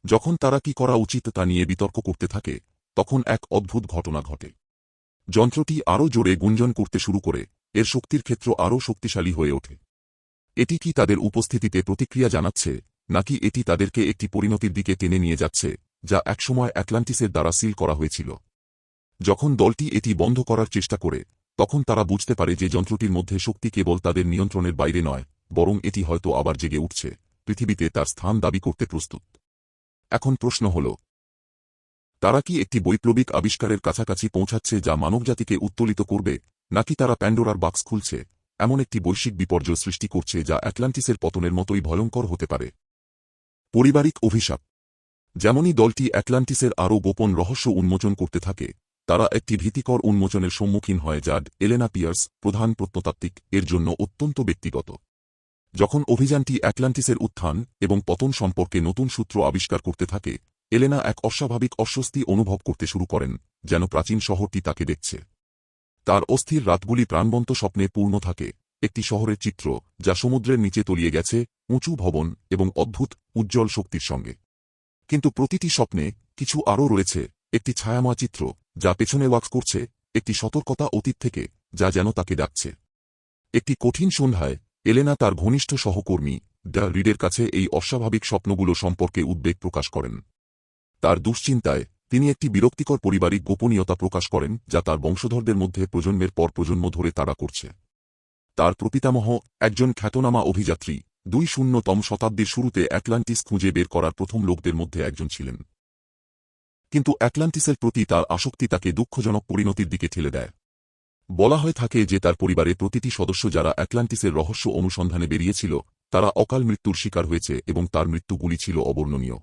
যখন তারা কি করা উচিত তা নিয়ে বিতর্ক করতে থাকে, তখন এক অদ্ভুত ঘটনা ঘটে। যন্ত্রটি আরও জোরে গুঞ্জন করতে শুরু করে, এর শক্তির ক্ষেত্র আরও শক্তিশালী হয়ে ওঠে। এটি কি তাদের উপস্থিতিতে প্রতিক্রিয়া জানাচ্ছে, নাকি এটি তাদেরকে একটি পরিণতির দিকে টেনে নিয়ে যাচ্ছে, যা একসময় অ্যাটলান্টিসের দ্বারা সিল করা হয়েছিল? যখন দলটি এটি বন্ধ করার চেষ্টা করে, তখন তারা বুঝতে পারে যে যন্ত্রটির মধ্যে শক্তি কেবল তাদের নিয়ন্ত্রণের বাইরে নয়, বরং এটি হয়তো আবার জেগে উঠছে, পৃথিবীতে তার স্থান দাবি করতে প্রস্তুত। এখন প্রশ্ন হল, তারা কি একটি বৈপ্লবিক আবিষ্কারের কাছাকাছি পৌঁছাচ্ছে যা মানবজাতিকে উত্তোলিত করবে, নাকি তারা প্যান্ডোরার বাক্স খুলছে, এমন একটি বৈশ্বিক বিপর্যয় সৃষ্টি করছে যা অ্যাটলান্টিসের পতনের মতোই ভয়ঙ্কর হতে পারে? পারিবারিক অভিশাপ। যেমনই দলটি অ্যাটলান্টিসের আরও গোপন রহস্য উন্মোচন করতে থাকে, তারা একটি ভীতিকর উন্মোচনের সম্মুখীন হয় যা এলেনা পিয়ার্স, প্রধান প্রত্নতাত্ত্বিক, এর জন্য অত্যন্ত ব্যক্তিগত। যখন অভিযানটি অ্যাটলান্টিসের উত্থান এবং পতন সম্পর্কে নতুন সূত্র আবিষ্কার করতে থাকে, এলেনা এক অস্বাভাবিক অস্বস্তি অনুভব করতে শুরু করেন, যেন প্রাচীন শহরটি তাকে দেখছে। তার অস্থির রাতগুলি প্রাণবন্ত স্বপ্নে পূর্ণ থাকে, একটি শহরের চিত্র যা সমুদ্রের নিচে তলিয়ে গেছে, উঁচু ভবন এবং অদ্ভুত উজ্জ্বল শক্তির সঙ্গে। কিন্তু প্রতিটি স্বপ্নে কিছু আরও রয়েছে, একটি ছায়াময় চিত্র যা পেছনে ওয়াক্স করছে, একটি সতর্কতা অতীত থেকে যা যেন তাকে ডাকছে। একটি কঠিন সন্ধ্যায় এলেনা তার ঘনিষ্ঠ সহকর্মী দ্য রিডের কাছে এই অস্বাভাবিক স্বপ্নগুলো সম্পর্কে উদ্বেগ প্রকাশ করেন। তার দুশ্চিন্তায় তিনি একটি বিরক্তিকর পারিবারিক গোপনীয়তা প্রকাশ করেন যা তার বংশধরদের মধ্যে প্রজন্মের পর প্রজন্ম ধরে তাড়া করছে। তার প্রপিতামহ, একজন খ্যাতনামা অভিযাত্রী, 20তম শতাব্দীর শুরুতে অ্যাটলান্টিস খুঁজে বের করার প্রথম লোকদের মধ্যে একজন ছিলেন। কিন্তু অ্যাটলান্টিসের প্রতি তার আসক্তি তাকে দুঃখজনক পরিণতির দিকে ঠেলে দেয়। বলা হয়ে থাকে যে তার পরিবারের প্রতিটি সদস্য যারা অ্যাটলান্টিসের রহস্য অনুসন্ধানে বেরিয়েছিল, তারা অকাল মৃত্যুর শিকার হয়েছে এবং তার মৃত্যুগুলি ছিল অবর্ণনীয়।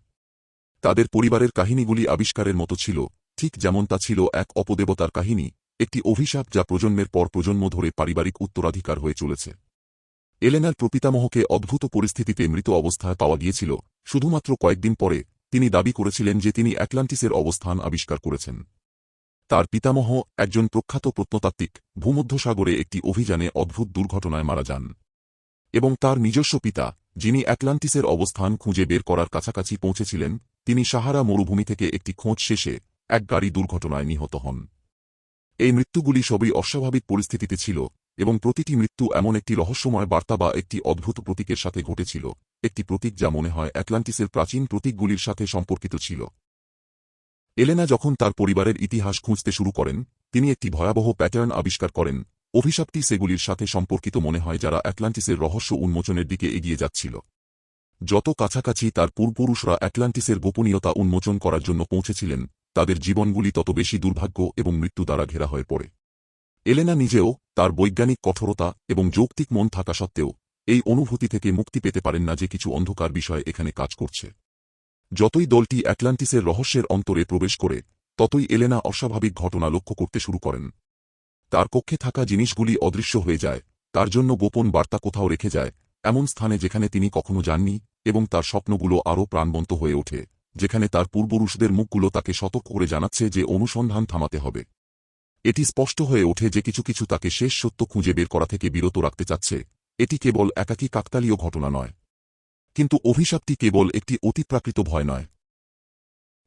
তাদের পরিবারের কাহিনীগুলি আবিষ্কারের মতো ছিল, ঠিক যেমন তা ছিল এক অপদেবতার কাহিনী, একটি অভিশাপ যা প্রজন্মের পর প্রজন্ম ধরে পারিবারিক উত্তরাধিকার হয়ে চলেছে। এলেনার প্রপিতামহকে অদ্ভুত পরিস্থিতিতে মৃত অবস্থায় পাওয়া গিয়েছিল। শুধুমাত্র কয়েকদিন পরে তিনি দাবি করেছিলেন যে তিনি অ্যাটলান্টিসের অবস্থান আবিষ্কার করেছেন। তার পিতামহ, একজন প্রখ্যাত প্রত্নতাত্ত্বিক, ভূমধ্যসাগরে একটি অভিযানে অদ্ভুত দুর্ঘটনায় মারা যান। এবং তার নিজস্ব পিতা, যিনি অ্যাটলান্টিসের অবস্থান খুঁজে বের করার কাছাকাছি পৌঁছেছিলেন, তিনি সাহারা মরুভূমি থেকে একটি খোঁজ শেষে এক গাড়ি দুর্ঘটনায় নিহত হন। এই মৃত্যুগুলি সবই অস্বাভাবিক পরিস্থিতিতে ছিল, এবং প্রতিটি মৃত্যু এমন একটি রহস্যময় বার্তা বা একটি অদ্ভুত প্রতীকের সাথে ঘটেছিল, একটি প্রতীক যা মনে হয় অ্যাটলান্টিসের প্রাচীন প্রতীকগুলির সাথে সম্পর্কিত ছিল। এলেনা যখন তার পরিবারের ইতিহাস খুঁজতে শুরু করেন, তিনি একটি ভয়াবহ প্যাটার্ন আবিষ্কার করেন। অভিশাপটি সেগুলির সাথে সম্পর্কিত মনে হয় যারা অ্যাটলান্টিসের রহস্য উন্মোচনের দিকে এগিয়ে যাচ্ছিল। যত কাছাকাছি তার পূর্বপুরুষরা অ্যাটলান্টিসের গোপনীয়তা উন্মোচন করার জন্য পৌঁছেছিলেন, তাদের জীবনগুলি তত বেশি দুর্ভাগ্য এবং মৃত্যু দ্বারা ঘেরা হয়ে পড়ে। এলেনা নিজেও তার বৈজ্ঞানিক কঠোরতা এবং যৌক্তিক মন থাকা সত্ত্বেও এই অনুভূতি থেকে মুক্তি পেতে পারেন না যে কিছু অন্ধকার বিষয় এখানে কাজ করছে। যতই দলটি অ্যাটলান্টিসের রহস্যের অন্তরে প্রবেশ করে, ততই এলেনা অস্বাভাবিক ঘটনা লক্ষ্য করতে শুরু করেন। তার কক্ষে থাকা জিনিসগুলি অদৃশ্য হয়ে যায়, তার জন্য গোপন বার্তা কোথাও রেখে যায়, এমন স্থানে যেখানে তিনি কখনো যাননি, এবং তার স্বপ্নগুলো আরও প্রাণবন্ত হয়ে ওঠে, যেখানে তার পূর্বপুরুষদের মুখগুলো তাকে সতর্ক করে জানাচ্ছে যে অনুসন্ধান থামাতে হবে। এটি স্পষ্ট হয়ে ওঠে যে কিছু কিছু তাকে শেষ সত্য খুঁজে বের করা থেকে বিরত রাখতে চাচ্ছে। এটি কেবল একাকী কাকতালীয় ঘটনা নয়, কিন্তু অভিশাপটি কেবল একটি অতিপ্রাকৃত ভয় নয়,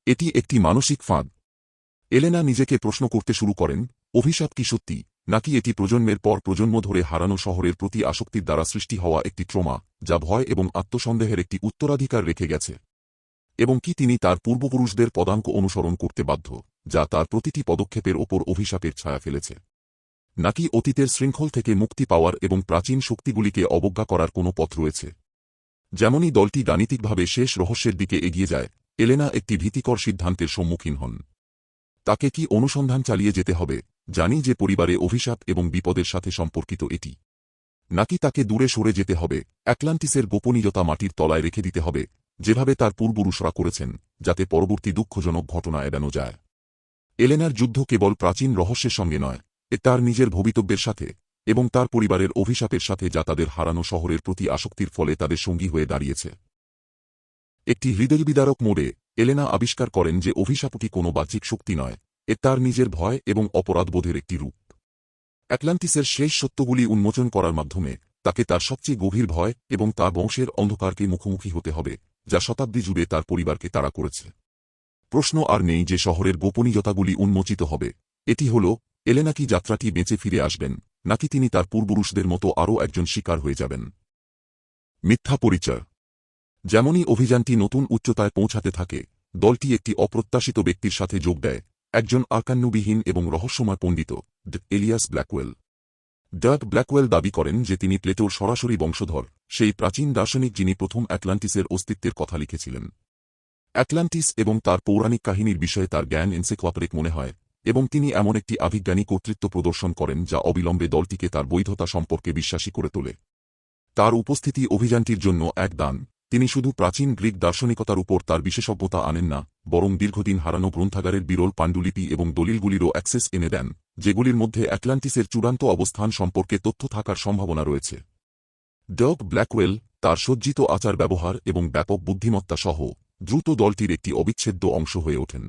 এটি একটি মানসিক ফাঁদ। এলেনা নিজেকে প্রশ্ন করতে শুরু করেন, অভিশাপ কি সত্যি, নাকি এটি প্রজন্মের পর প্রজন্ম ধরে হারানো শহরের প্রতি আসক্তির দ্বারা সৃষ্টি হওয়া একটি ট্রমা, যা ভয় এবং আত্মসন্দেহের একটি উত্তরাধিকার রেখে গেছে? এবং কি তিনি তার পূর্বপুরুষদের পদাঙ্ক অনুসরণ করতে বাধ্য, যা তার প্রতিটি পদক্ষেপের ওপর অভিশাপের ছায়া ফেলেছে? নাকি অতীতের শৃঙ্খল থেকে মুক্তি পাওয়ার এবং প্রাচীন শক্তিগুলিকে অবজ্ঞা করার কোনো পথ রয়েছে? যেমনই দলটি গাণিতিকভাবে শেষ রহস্যের দিকে এগিয়ে যায়, এলেনা একটি ভীতিকর সিদ্ধান্তের সম্মুখীন হন। তাকে কি অনুসন্ধান চালিয়ে যেতে হবে, জানি যে পরিবারে অভিশাপ এবং বিপদের সাথে সম্পর্কিত এটি? নাকি তাকে দূরে সরে যেতে হবে, অ্যাটলান্টিসের গোপনীয়তা মাটির তলায় রেখে দিতে হবে, যেভাবে তার পূর্বপুরুষরা করেছেন, যাতে পরবর্তী দুঃখজনক ঘটনা এড়ানো যায়? এলেনার যুদ্ধ কেবল প্রাচীন রহস্যের সঙ্গে নয়, তার নিজের ভবিতব্যের সাথে, এবং তার পরিবারের অভিশাপের সাথে, যা তাদের হারানো শহরের প্রতি আসক্তির ফলে তাদের সঙ্গী হয়ে দাঁড়িয়েছে। একটি হৃদয়বিদারক মোড়ে এলেনা আবিষ্কার করেন যে অভিশাপটি কোনো বাহ্যিক শক্তি নয়, তার নিজের ভয় এবং অপরাধবোধের একটি রূপ। অ্যাটলান্টিসের শেষ সত্যগুলি উন্মোচন করার মাধ্যমে তাকে তার সবচেয়ে গভীর ভয় এবং তার বংশের অন্ধকারকে মুখোমুখি হতে হবে, যা শতাব্দী জুড়ে তার পরিবারকে তাড়া করেছে। প্রশ্ন আর নেই যে শহরের গোপনীয়তাগুলি উন্মোচিত হবে। এটি হল, এলেনা কি যাত্রাটি বেঁচে ফিরে আসবেন, নাকি তিনি তার পূর্বপুরুষদের মতো আরও একজন শিকার হয়ে যাবেন? মিথ্যা পরিচয়। যেমনই অভিযানটি নতুন উচ্চতায় পৌঁছাতে থাকে, দলটি একটি অপ্রত্যাশিত ব্যক্তির সাথে যোগ দেয়, একজন আকান্নুবিহীন এবং রহস্যময় পণ্ডিত, এলিয়াস ব্ল্যাকওয়েল। ব্ল্যাকওয়েল দাবি করেন যে তিনি প্লেটোর সরাসরি বংশধর, সেই প্রাচীন দার্শনিক যিনি প্রথম অ্যাটলান্টিসের অস্তিত্বের কথা লিখেছিলেন। অ্যাটলান্টিস এবং তার পৌরাণিক কাহিনীর বিষয়ে তার জ্ঞান এনসাইক্লোপিডিক মনে হয়, এবং তিনি এমন একটি আভিজ্ঞানী কর্তৃত্ব প্রদর্শন করেন যা অবিলম্বে দলটিকে তার বৈধতা সম্পর্কে বিশ্বাসী করে তোলে। তার উপস্থিতি অভিযানটির জন্য এক দান। তিনি শুধু প্রাচীন গ্রিক দার্শনিকতার উপর তার বিশেষজ্ঞতা আনেন না, বরং দীর্ঘদিন হারানো গ্রন্থাগারের বিরল পাণ্ডুলিপি এবং দলিলগুলিরও অ্যাক্সেস এনে দেন, যেগুলির মধ্যে অ্যাটলান্টিসের চূড়ান্ত অবস্থান সম্পর্কে তথ্য থাকার সম্ভাবনা রয়েছে। ব্ল্যাকওয়েল তার সজ্জিত আচার ব্যবহার এবং ব্যাপক বুদ্ধিমত্তা সহ দ্রুত দলটির একটি অবিচ্ছেদ্য অংশ হয়ে ওঠেন।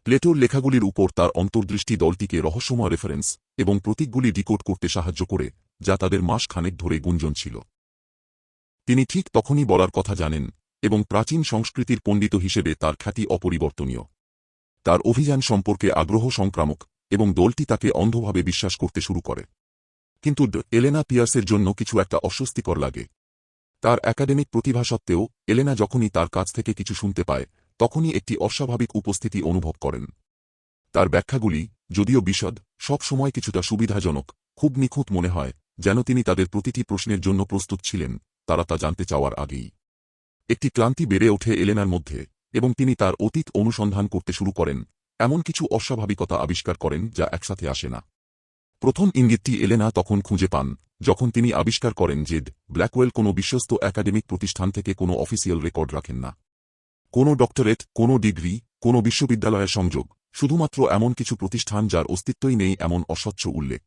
প্লেটোর লেখাগুলির উপর তার অন্তর্দৃষ্টি দলটিকে রহস্যময় রেফারেন্স এবং প্রতীকগুলি ডিকোড করতে সাহায্য করে, যা তাদের মাস খানেক ধরে গুঞ্জন ছিল। তিনি ঠিক তখনই বলার কথা জানেন, এবং প্রাচীন সংস্কৃতির পণ্ডিত হিসেবে তার খ্যাতি অপরিবর্তনীয়। তার অভিযান সম্পর্কে আগ্রহ সংক্রামক, এবং দলটি তাকে অন্ধভাবে বিশ্বাস করতে শুরু করে। কিন্তু এলেনা পিয়ার্সের জন্য কিছু একটা অস্বস্তিকর লাগে। তার একাডেমিক প্রতিভা সত্ত্বেও এলেনা যখনই তার কাছ থেকে কিছু শুনতে পায়, তখনই একটি অস্বাভাবিক উপস্থিতি অনুভব করেন। তার ব্যাখ্যাগুলি, যদিও বিশদ, সব সময় কিছুটা সুবিধাজনক, খুব নিখুঁত মনে হয়, যেন তিনি তাদের প্রতিটি প্রশ্নের জন্য প্রস্তুত ছিলেন, তারা তা জানতে চাওয়ার আগেই। একটি ক্লান্তি বেড়ে ওঠে এলেনার মধ্যে, এবং তিনি তার অতীত অনুসন্ধান করতে শুরু করেন, এমন কিছু অস্বাভাবিকতা আবিষ্কার করেন যা একসাথে আসে না। প্রথম ইঙ্গিতটি এলেনা তখন খুঁজে পান, যখন তিনি আবিষ্কার করেন যে ব্ল্যাকওয়েল কোনো বিশ্বস্ত একাডেমিক প্রতিষ্ঠান থেকে কোনো অফিসিয়াল রেকর্ড রাখেন না। কোনো ডক্টরেট, কোনো ডিগ্রি, কোনো বিশ্ববিদ্যালয়ের সংযোগ, শুধুমাত্র এমন কিছু প্রতিষ্ঠান যার অস্তিত্বই নেই এমন অস্বচ্ছ উল্লেখ।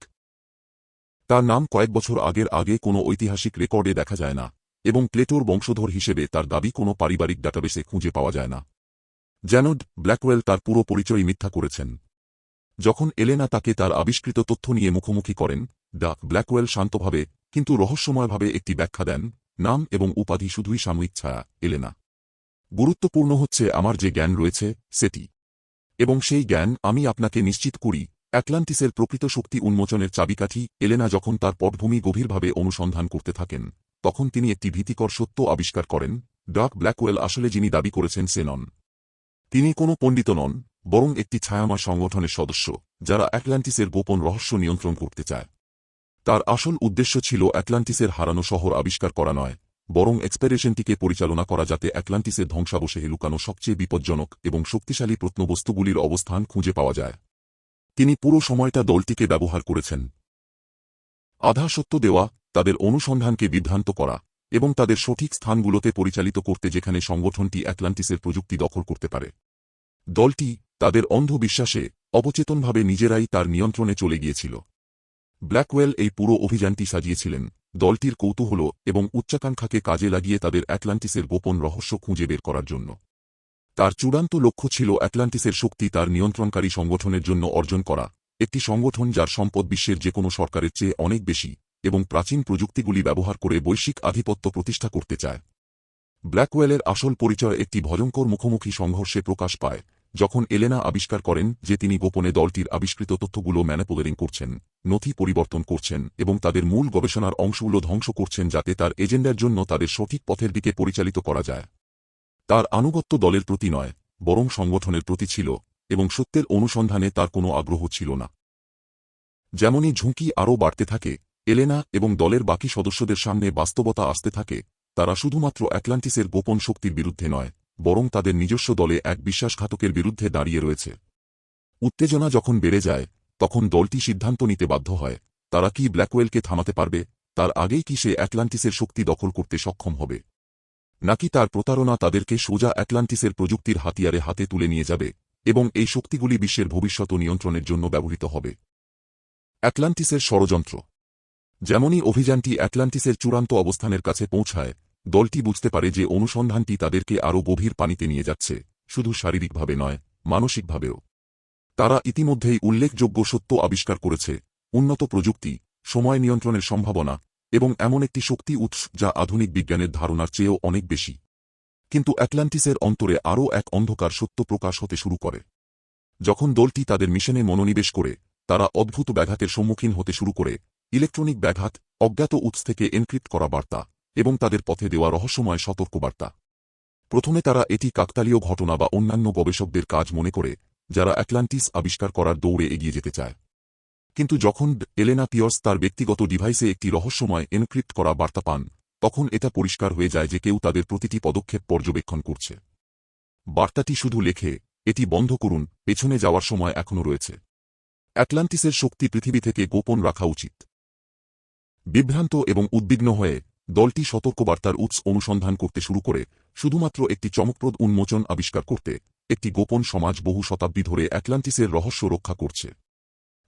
তার নাম কয়েক বছর আগে কোনো ঐতিহাসিক রেকর্ডে দেখা যায় না, এবং প্লেটোর বংশধর হিসেবে তার দাবি কোনো পারিবারিক ডাটাবেসে খুঁজে পাওয়া যায় না। যেন ব্ল্যাকওয়েল তার পুরো পরিচয় মিথ্যা করেছেন। যখন এলেনা তাকে তার আবিষ্কৃত তথ্য নিয়ে মুখোমুখি করেন, ব্ল্যাকওয়েল শান্তভাবে কিন্তু রহস্যময়ভাবে একটি ব্যাখ্যা দেন, নাম এবং উপাধি শুধুই সাময়িক ছায়া, এলেনা। গুরুত্বপূর্ণ হচ্ছে আমার যে জ্ঞান রয়েছে, সেটি। এবং সেই জ্ঞান, আমি আপনাকে নিশ্চিত করি, অ্যাটলান্টিসের প্রকৃত শক্তি উন্মোচনের চাবিকাঠি। এলেনা যখন তার পটভূমি গভীরভাবে অনুসন্ধান করতে থাকেন, তখন তিনি একটি ভীতিকর সত্য আবিষ্কার করেন, ব্ল্যাকওয়েল আসলে যিনি দাবি করেছেন সে নন। তিনি কোনো পণ্ডিত নন, বরং একটি ছায়াময় সংগঠনের সদস্য, যারা অ্যাটলান্টিসের গোপন রহস্য নিয়ন্ত্রণ করতে চায়। তার আসল উদ্দেশ্য ছিল অ্যাটলান্টিসের হারানো শহর আবিষ্কার করা নয়, বরং এক্সপেডিশনটিকে পরিচালনা করা, যাতে অ্যাটলান্টিসের ধ্বংসাবশেষে লুকানো সবচেয়ে বিপজ্জনক এবং শক্তিশালী প্রত্নবস্তুগুলির অবস্থান খুঁজে পাওয়া যায়। তিনি পুরো সময়টা দলটিকে ব্যবহার করেছেন। আধা সত্য দেওয়া, তাদের অনুসন্ধানকে বিভ্রান্ত করা এবং তাদের সঠিক স্থানগুলোতে পরিচালিত করতে যেখানে সংগঠনটি অ্যাটলান্টিসের প্রযুক্তি দখল করতে পারে। দলটি তাদের অন্ধ বিশ্বাসে অবচেতনভাবে নিজেরাই তার নিয়ন্ত্রণে চলে গিয়েছিল। ব্ল্যাকওয়েল এই পুরো অভিযানটি সাজিয়েছিলেন দলটির কৌতূহল এবং উচ্চাকাঙ্ক্ষাকে কাজে লাগিয়ে তাদের অ্যাটলান্টিসের গোপন রহস্য খুঁজে বের করার জন্য। তার চূড়ান্ত লক্ষ্য ছিল অ্যাটলান্টিসের শক্তি তার নিয়ন্ত্রণকারী সংগঠনের জন্য অর্জন করা, একটি সংগঠন যার সম্পদ বিশ্বের যে কোনো সরকারের চেয়ে অনেক বেশি এবং প্রাচীন প্রযুক্তিগুলি ব্যবহার করে বৈশ্বিক আধিপত্য প্রতিষ্ঠা করতে চায়। ব্ল্যাকওয়েলের আসল পরিচয় একটি ভয়ঙ্কর মুখোমুখি সংঘর্ষে প্রকাশ পায় যখন এলেনা আবিষ্কার করেন যে তিনি গোপনে দলটির আবিষ্কৃত তথ্যগুলো ম্যানিপুলেটিং করছেন, নথি পরিবর্তন করছেন এবং তাদের মূল গবেষণার অংশগুলো ধ্বংস করছেন যাতে তার এজেন্ডার জন্য তাদের সঠিক পথের দিকে পরিচালিত করা যায়। তার আনুগত্য দলের প্রতি নয়, বরং সংগঠনের প্রতি ছিল এবং সত্যের অনুসন্ধানে তার কোনো আগ্রহ ছিল না। যেমনই ঝুঁকি আরও বাড়তে থাকে, এলেনা এবং দলের বাকি সদস্যদের সামনে বাস্তবতা আসতে থাকে, তারা শুধুমাত্র অ্যাটলান্টিসের গোপন শক্তির বিরুদ্ধে নয়, বরং তাদের নিজস্ব দলে এক বিশ্বাসঘাতকের বিরুদ্ধে দাঁড়িয়ে রয়েছে। উত্তেজনা যখন বেড়ে যায়, তখন দলটি সিদ্ধান্ত নিতে বাধ্য হয় তারা কি ব্ল্যাকওয়েলকে থামাতে পারবে, তার আগেই কি সে অ্যাটলান্টিসের শক্তি দখল করতে সক্ষম হবে, নাকি তার প্রতারণা তাদেরকে সোজা অ্যাটলান্টিসের প্রযুক্তির হাতিয়ারে হাতে তুলে নিয়ে যাবে এবং এই শক্তিগুলি বিশ্বের ভবিষ্যৎ নিয়ন্ত্রণের জন্য ব্যবহৃত হবে। অ্যাটলান্টিসের ষড়যন্ত্র। যেমনই অভিযানটি অ্যাটলান্টিসের চূড়ান্ত অবস্থানের কাছে পৌঁছায়, দলটি বুঝতে পারে যে অনুসন্ধানটি তাদেরকে আরও গভীর পানিতে নিয়ে যাচ্ছে, শুধু শারীরিকভাবে নয়, মানসিকভাবেও। তারা ইতিমধ্যেই উল্লেখযোগ্য সত্য আবিষ্কার করেছে, উন্নত প্রযুক্তি, সময় নিয়ন্ত্রণের সম্ভাবনা এবং এমন একটি শক্তি উৎস যা আধুনিক বিজ্ঞানের ধারণার চেয়েও অনেক বেশি। কিন্তু অ্যাটলান্টিসের অন্তরে আরও এক অন্ধকার সত্য প্রকাশ হতে শুরু করে। যখন দলটি তাদের মিশনে মনোনিবেশ করে, তারা অদ্ভুত ব্যাঘাতের সম্মুখীন হতে শুরু করে, ইলেকট্রনিক ব্যাঘাত, অজ্ঞাত উৎস থেকে এনক্রিপ্ট করা বার্তা এবং তাদের পথে দেওয়া রহস্যময় সতর্কবার্তা। প্রথমে তারা এটি কাকতালীয় ঘটনা বা অন্যান্য গবেষকদের কাজ মনে করে, যারা অ্যাটলান্টিস আবিষ্কার করার দৌড়ে এগিয়ে যেতে চায়। কিন্তু যখন এলেনা পিয়র্স তার ব্যক্তিগত ডিভাইসে একটি রহস্যময় এনক্রিপ্ট করা বার্তা পান, তখন এটা পরিষ্কার হয়ে যায় যে কেউ তাদের প্রতিটি পদক্ষেপ পর্যবেক্ষণ করছে। বার্তাটি শুধু লেখে, এটি বন্ধ করুন, পেছনে যাওয়ার সময় এখনও রয়েছে। অ্যাটলান্টিসের শক্তি পৃথিবী থেকে গোপন রাখা উচিত। বিভ্রান্ত এবং উদ্বিগ্ন হয়ে দলটি সতর্কবার্তার উৎস অনুসন্ধান করতে শুরু করে, শুধুমাত্র একটি চমকপ্রদ উন্মোচন আবিষ্কার করতে, একটি গোপন সমাজ বহু শতাব্দী ধরে অ্যাটলান্টিসের রহস্য রক্ষা করছে।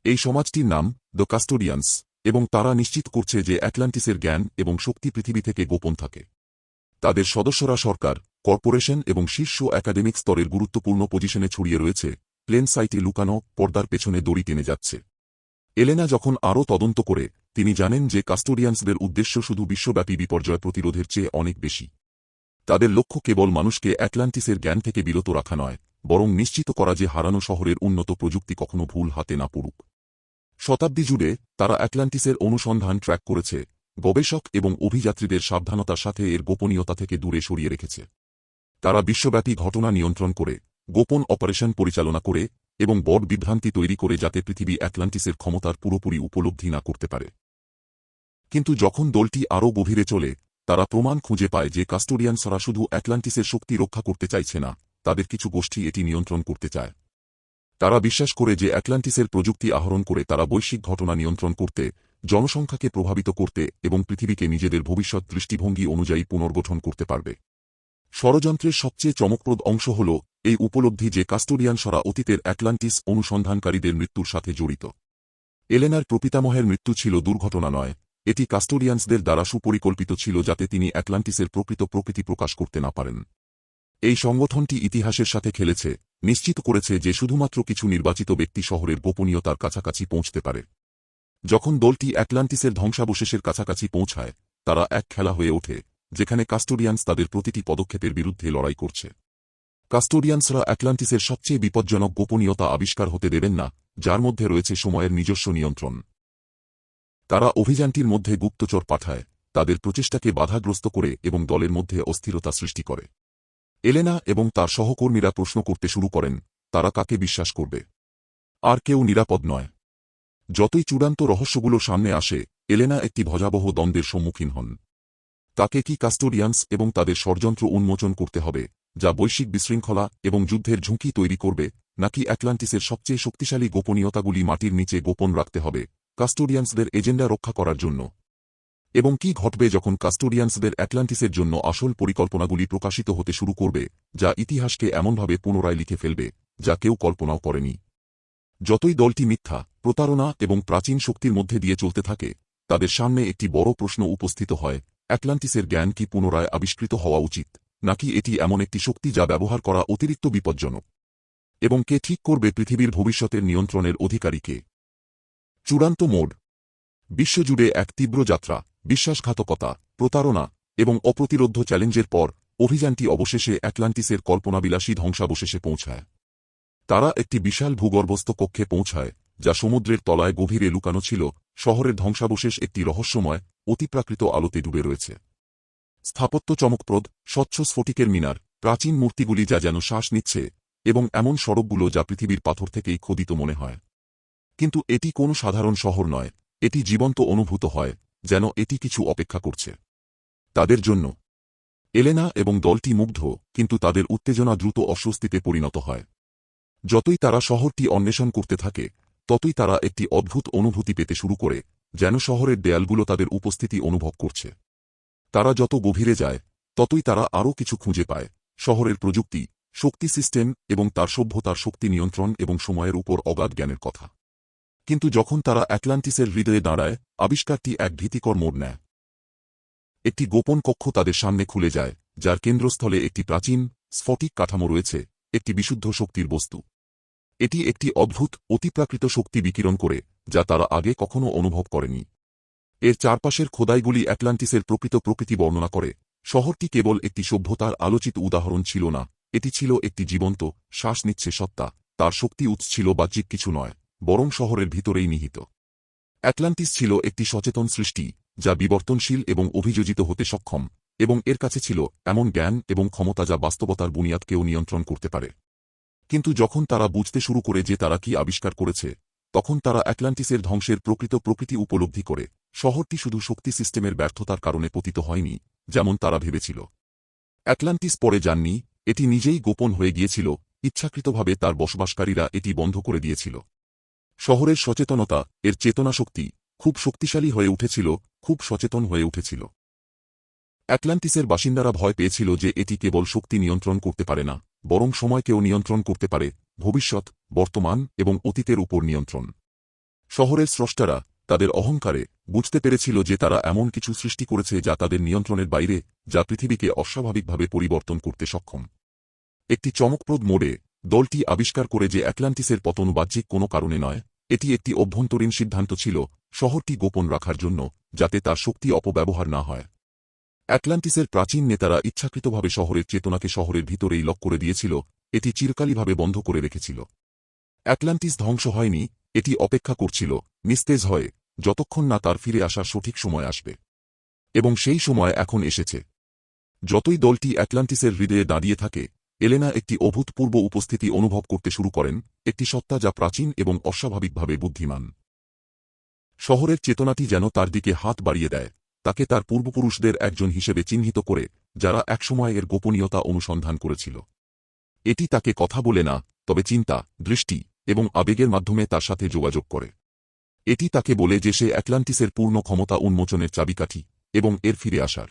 এই সমাজটির নাম দ্য কাস্টোডিয়ান্স, এবং তারা নিশ্চিত করছে যে অ্যাটলান্টিসের জ্ঞান এবং শক্তি পৃথিবী থেকে গোপন থাকে। তাদের সদস্যরা সরকার, কর্পোরেশন এবং শীর্ষ একাডেমিক স্তরের গুরুত্বপূর্ণ পজিশনে ছড়িয়ে রয়েছে, প্লেন সাইটে লুকানো, পর্দার পেছনে দড়ি টেনে যাচ্ছে। এলেনা যখন আরও তদন্ত করে, তিনি জানেন যে কাস্টোডিয়ান্সদের উদ্দেশ্য শুধু বিশ্বব্যাপী বিপর্যয় প্রতিরোধের চেয়ে অনেক বেশি। তাদের লক্ষ্য কেবল মানুষকে অ্যাটলান্টিসের জ্ঞান থেকে বিরত রাখা নয়, বরং নিশ্চিত করা যে হারানো শহরের উন্নত প্রযুক্তি কখনো ভুল হাতে না পড়ুক। শতাব্দী জুড়ে তারা অ্যাটলান্টিসের অনুসন্ধান ট্র্যাক করেছে, গবেষক এবং অভিযাত্রীদের সাবধানতার সাথে এর গোপনীয়তা থেকে দূরে সরিয়ে রেখেছে। তারা বিশ্বব্যাপী ঘটনা নিয়ন্ত্রণ করে, গোপন অপারেশন পরিচালনা করে এবং বড় বিভ্রান্তি তৈরি করে যাতে পৃথিবী অ্যাটলান্টিসের ক্ষমতার পুরোপুরি উপলব্ধি না করতে পারে। কিন্তু যখন দলটি আরও গভীরে চলে, তারা প্রমাণ খুঁজে পায় যে কাস্টোডিয়ানসরা শুধু অ্যাটলান্টিসের শক্তি রক্ষা করতে চাইছে না, তাদের কিছু গোষ্ঠী এটি নিয়ন্ত্রণ করতে চায়। তারা বিশ্বাস করে যে অ্যাটলান্টিসের প্রযুক্তি আহরণ করে তারা বৈশ্বিক ঘটনা নিয়ন্ত্রণ করতে, জনসংখ্যাকে প্রভাবিত করতে এবং পৃথিবীকে নিজেদের ভবিষ্যৎ দৃষ্টিভঙ্গি অনুযায়ী পুনর্গঠন করতে পারবে। ষড়যন্ত্রের সবচেয়ে চমকপ্রদ অংশ হল এই উপলব্ধি যে কাস্টোডিয়ানসরা অতীতের অ্যাটলান্টিস অনুসন্ধানকারীদের মৃত্যুর সাথে জড়িত। এলেনার প্রপিতামহের মৃত্যু ছিল দুর্ঘটনা নয়, এটি কাস্টোডিয়ানসদের দ্বারা সুপরিকল্পিত ছিল যাতে তিনি অ্যাটলান্টিসের প্রকৃত প্রকৃতি প্রকাশ করতে না পারেন। এই সংগঠনটি ইতিহাসের সাথে খেলেছে, নিশ্চিত করেছে যে শুধুমাত্র কিছু নির্বাচিত ব্যক্তি শহরের গোপনীয়তার কাছাকাছি পৌঁছতে পারে। যখন দলটি অ্যাটলান্টিসের ধ্বংসাবশেষের কাছাকাছি পৌঁছায়, তারা এক খেলা হয়ে ওঠে, যেখানে কাস্টোডিয়ানস তাদের প্রতিটি পদক্ষেপের বিরুদ্ধে লড়াই করছে। কাস্টোডিয়ানসরা অ্যাটলান্টিসের সবচেয়ে বিপজ্জনক গোপনীয়তা আবিষ্কার হতে দেবেন না, যার মধ্যে রয়েছে সময়ের নিজস্ব নিয়ন্ত্রণ। তারা অভিযানটির মধ্যে গুপ্তচর পাঠায়, তাদের প্রচেষ্টাকে বাধাগ্রস্ত করে এবং দলের মধ্যে অস্থিরতা সৃষ্টি করে। এলেনা এবং তার সহকর্মীরা প্রশ্ন করতে শুরু করেন, তারা কাকে বিশ্বাস করবে? আর কেউ নিরাপদ নয়। যতই চূড়ান্ত রহস্যগুলো সামনে আসে, এলেনা একটি ভয়াবহ দ্বন্দ্বের সম্মুখীন হন। তাকে কি কাস্টোডিয়ান্স এবং তাদের ষড়যন্ত্র উন্মোচন করতে হবে, যা বৈশ্বিক বিশৃঙ্খলা এবং যুদ্ধের ঝুঁকি তৈরি করবে, নাকি অ্যাটলান্টিসের সবচেয়ে শক্তিশালী গোপনীয়তাগুলি মাটির নিচে গোপন রাখতে হবে কাস্টোডিয়ান্সদের এজেন্ডা রক্ষা করার জন্য? এবং কি ঘটবে যখন কাস্টোডিয়ান্সদের অ্যাটলান্টিসের জন্য আসল পরিকল্পনাগুলি প্রকাশিত হতে শুরু করবে, যা ইতিহাসকে এমনভাবে পুনরায় লিখে ফেলবে যা কেউ কল্পনাও করেনি? যতই দলটি মিথ্যা, প্রতারণা এবং প্রাচীন শক্তির মধ্যে দিয়ে চলতে থাকে, তাদের সামনে একটি বড় প্রশ্ন উপস্থিত হয়: অ্যাটলান্টিসের জ্ঞান কি পুনরায় আবিষ্কৃত হওয়া উচিত, নাকি এটি এমন একটি শক্তি যা ব্যবহার করা অতিরিক্ত বিপজ্জনক? এবং কে ঠিক করবে পৃথিবীর ভবিষ্যতের নিয়ন্ত্রণের অধিকারীকে? চূড়ান্ত মোড়। বিশ্বজুড়ে এক তীব্র যাত্রা, বিশ্বাসঘাতকতা, প্রতারণা এবং অপ্রতিরোধ্য চ্যালেঞ্জের পর অভিযানটি অবশেষে অ্যাটলান্টিসের কল্পনাবিলাসী ধ্বংসাবশেষে পৌঁছায়। তারা একটি বিশাল ভূগর্ভস্থ কক্ষে পৌঁছায়, যা সমুদ্রের তলায় গভীরে লুকানো ছিল। শহরের ধ্বংসাবশেষ একটি রহস্যময়, অতিপ্রাকৃত আলোতে ডুবে রয়েছে। স্থাপত্য চমকপ্রদ, স্বচ্ছ স্ফটিকের মিনার, প্রাচীন মূর্তিগুলি যা যেন শ্বাস নিচ্ছে, এবং এমন সড়কগুলো যা পৃথিবীর পাথর থেকেই খোদিত মনে হয়। কিন্তু এটি কোনো সাধারণ শহর নয়, এটি জীবন্ত অনুভূত হয়, যেন এটি কিছু অপেক্ষা করছে তাদের জন্য। এলেনা এবং দলটি মুগ্ধ, কিন্তু তাদের উত্তেজনা দ্রুত অস্বস্তিতে পরিণত হয়। যতই তারা শহরটি অন্বেষণ করতে থাকে, ততই তারা একটি অদ্ভুত অনুভূতি পেতে শুরু করে, যেন শহরের দেয়ালগুলো তাদের উপস্থিতি অনুভব করছে। তারা যত গভীরে যায়, ততই তারা আরও কিছু খুঁজে পায়: শহরের প্রযুক্তি, শক্তি সিস্টেম এবং তার সভ্যতার শক্তি নিয়ন্ত্রণ এবং সময়ের উপর অগাধ জ্ঞানের কথা। কিন্তু যখন তারা অ্যাটলান্টিসের হৃদয়ে দাঁড়ায়, আবিষ্কারটি এক ভীতিকর মোড় নেয়। একটি গোপন কক্ষ তাদের সামনে খুলে যায়, যার কেন্দ্রস্থলে একটি প্রাচীন, স্ফটিক কাঠামো রয়েছে, একটি বিশুদ্ধ শক্তির বস্তু। এটি একটি অদ্ভুত, অতিপ্রাকৃত শক্তি বিকিরণ করে, যা তারা আগে কখনো অনুভব করেনি। এর চারপাশের খোদাইগুলি অ্যাটলান্টিসের প্রকৃত প্রকৃতি বর্ণনা করে। শহরটি কেবল একটি সভ্যতার আলোচিত উদাহরণ ছিল না, এটি ছিল একটি জীবন্ত, শ্বাস নিচ্ছে সত্তা। তার শক্তি উৎস ছিল বাহ্যিক কিছু নয়, বরং শহরের ভিতরেই নিহিত। অ্যাটলান্টিস ছিল একটি সচেতন সৃষ্টি, যা বিবর্তনশীল এবং অভিযোজিত হতে সক্ষম, এবং এর কাছে ছিল এমন জ্ঞান এবং ক্ষমতা যা বাস্তবতার বুনিয়াদকেও নিয়ন্ত্রণ করতে পারে। কিন্তু যখন তারা বুঝতে শুরু করে যে তারা কি আবিষ্কার করেছে, তখন তারা অ্যাটলান্টিসের ধ্বংসের প্রকৃত প্রকৃতি উপলব্ধি করে। শহরটি শুধু শক্তি সিস্টেমের ব্যর্থতার কারণে পতিত হয়নি, যেমন তারা ভেবেছিল। অ্যাটলান্টিস পরে যাননি, এটি নিজেই গোপন হয়ে গিয়েছিল। ইচ্ছাকৃতভাবে তার বসবাসকারীরা এটি বন্ধ করে দিয়েছিল। শহরের সচেতনতা, এর চেতনাশক্তি, খুব শক্তিশালী হয়ে উঠেছিল, খুব সচেতন হয়ে উঠেছিল। অ্যাটলান্টিসের বাসিন্দারা ভয় পেয়েছিল যে এটি কেবল শক্তি নিয়ন্ত্রণ করতে পারে না, বরং সময়কেও নিয়ন্ত্রণ করতে পারে: ভবিষ্যৎ, বর্তমান এবং অতীতের উপর নিয়ন্ত্রণ। শহরের স্রষ্টারা, তাদের অহংকারে, বুঝতে পেরেছিল যে তারা এমন কিছু সৃষ্টি করেছে যা তাদের নিয়ন্ত্রণের বাইরে, যা পৃথিবীকে অস্বাভাবিকভাবে পরিবর্তন করতে সক্ষম। একটি চমকপ্রদ মোড়ে, দলটি আবিষ্কার করে যে অ্যাটলান্টিসের পতন বাহ্যিক কোনো কারণে নয়, এটি একটি অভ্যন্তরীণ সিদ্ধান্ত ছিল, শহরটি গোপন রাখার জন্য, যাতে তার শক্তি অপব্যবহার না হয়। অ্যাটলান্টিসের প্রাচীন নেতারা ইচ্ছাকৃতভাবে শহরের চেতনাকে শহরের ভিতরেই লক করে দিয়েছিল, এটি চিরকালীভাবে বন্ধ করে রেখেছিল। অ্যাটলান্টিস ধ্বংস হয়নি, এটি অপেক্ষা করছিল, নিস্তেজ হয়ে, যতক্ষণ না তার ফিরে আসার সঠিক সময় আসবে। এবং সেই সময় এখন এসেছে। যতই দলটি অ্যাটলান্টিসের হৃদয়ে দাঁড়িয়ে থাকে, এলেনা একটি অভূতপূর্ব উপস্থিতি অনুভব করতে শুরু করেন, একটি সত্তা যা প্রাচীন এবং অস্বাভাবিকভাবে বুদ্ধিমান। শহরের চেতনাটি যেন তার দিকে হাত বাড়িয়ে দেয়, তাকে তার পূর্বপুরুষদের একজন হিসেবে চিহ্নিত করে, যারা একসময় এর গোপনীয়তা অনুসন্ধান করেছিল। এটি তাকে কথা বলে না, তবে চিন্তা, দৃষ্টি এবং আবেগের মাধ্যমে তার সাথে যোগাযোগ করে। এটি তাকে বলে যে সে অ্যাটলান্টিসের পূর্ণ ক্ষমতা উন্মোচনের চাবিকাঠি, এবং এর ফিরে আসার।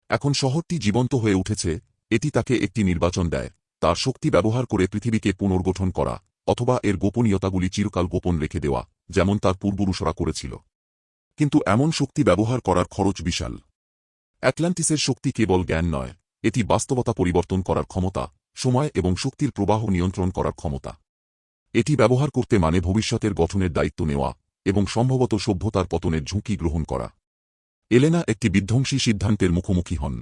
এখন শহরটি জীবন্ত হয়ে উঠেছে, এটি তাকে একটি নির্বাচন দেয়: তার শক্তি ব্যবহার করে পৃথিবীকে পুনর্গঠন করা, অথবা এর গোপনীয়তাগুলি চিরকাল গোপন রেখে দেওয়া, যেমন তার পূর্বপুরুষরা করেছিল। কিন্তু এমন শক্তি ব্যবহার করার খরচ বিশাল। অ্যাটলান্টিসের শক্তি কেবল জ্ঞান নয়, এটি বাস্তবতা পরিবর্তন করার ক্ষমতা, সময় এবং শক্তির প্রবাহ নিয়ন্ত্রণ করার ক্ষমতা। এটি ব্যবহার করতে মানে ভবিষ্যতের গঠনের দায়িত্ব নেওয়া, এবং সম্ভবত সভ্যতার পতনের ঝুঁকি গ্রহণ করা। এলেনা একটি বিধ্বংসী সিদ্ধান্তের মুখোমুখি হন।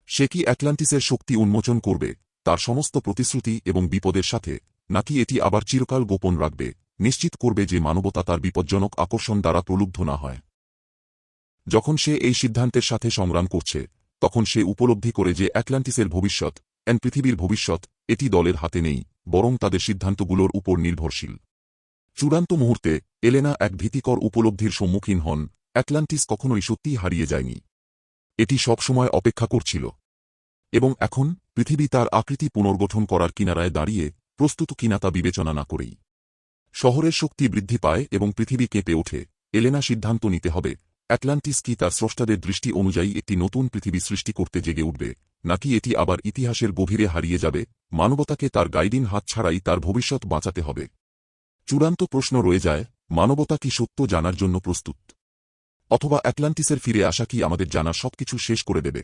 সে কি অ্যাটলান্টিসের শক্তি উন্মোচন করবে, তার সমস্ত প্রতিশ্রুতি এবং বিপদের সাথে, নাকি এটি আবার চিরকাল গোপন রাখবে, নিশ্চিত করবে যে মানবতা তার বিপজ্জনক আকর্ষণ দ্বারা প্রলুব্ধ না হয়? যখন সে এই সিদ্ধান্তের সাথে সংগ্রাম করছে, তখন সে উপলব্ধি করে যে অ্যাটলান্টিসের ভবিষ্যৎ, পৃথিবীর ভবিষ্যৎ, এটি দলের হাতে নেই, বরং তাদের সিদ্ধান্তগুলোর উপর নির্ভরশীল। চূড়ান্ত মুহূর্তে, এলেনা এক ভীতিকর উপলব্ধির সম্মুখীন হন: অ্যাটলান্টিস কখনোই সত্যিই হারিয়ে যায়নি। এটি সবসময় অপেক্ষা করছিল। এবং এখন, পৃথিবী তার আকৃতি পুনর্গঠন করার কিনারায় দাঁড়িয়ে, প্রস্তুত কিনা তা বিবেচনা না করেই। শহরের শক্তি বৃদ্ধি পায় এবং পৃথিবী কেঁপে ওঠে। এলেনা সিদ্ধান্ত নিতে হবে, অ্যাটলান্টিস কি তার স্রষ্টাদের দৃষ্টি অনুযায়ী একটি নতুন পৃথিবী সৃষ্টি করতে জেগে উঠবে, নাকি এটি আবার ইতিহাসের গভীরে হারিয়ে যাবে। মানবতাকে তার গাইডিং হাত ছাড়াই তার ভবিষ্যৎ বাঁচাতে হবে। চূড়ান্ত প্রশ্ন রয়ে যায়, মানবতা কি সত্য জানার জন্য প্রস্তুত? অথবা অ্যাটলান্টিসের ফিরে আসা কি আমাদের জানা সবকিছু শেষ করে দেবে?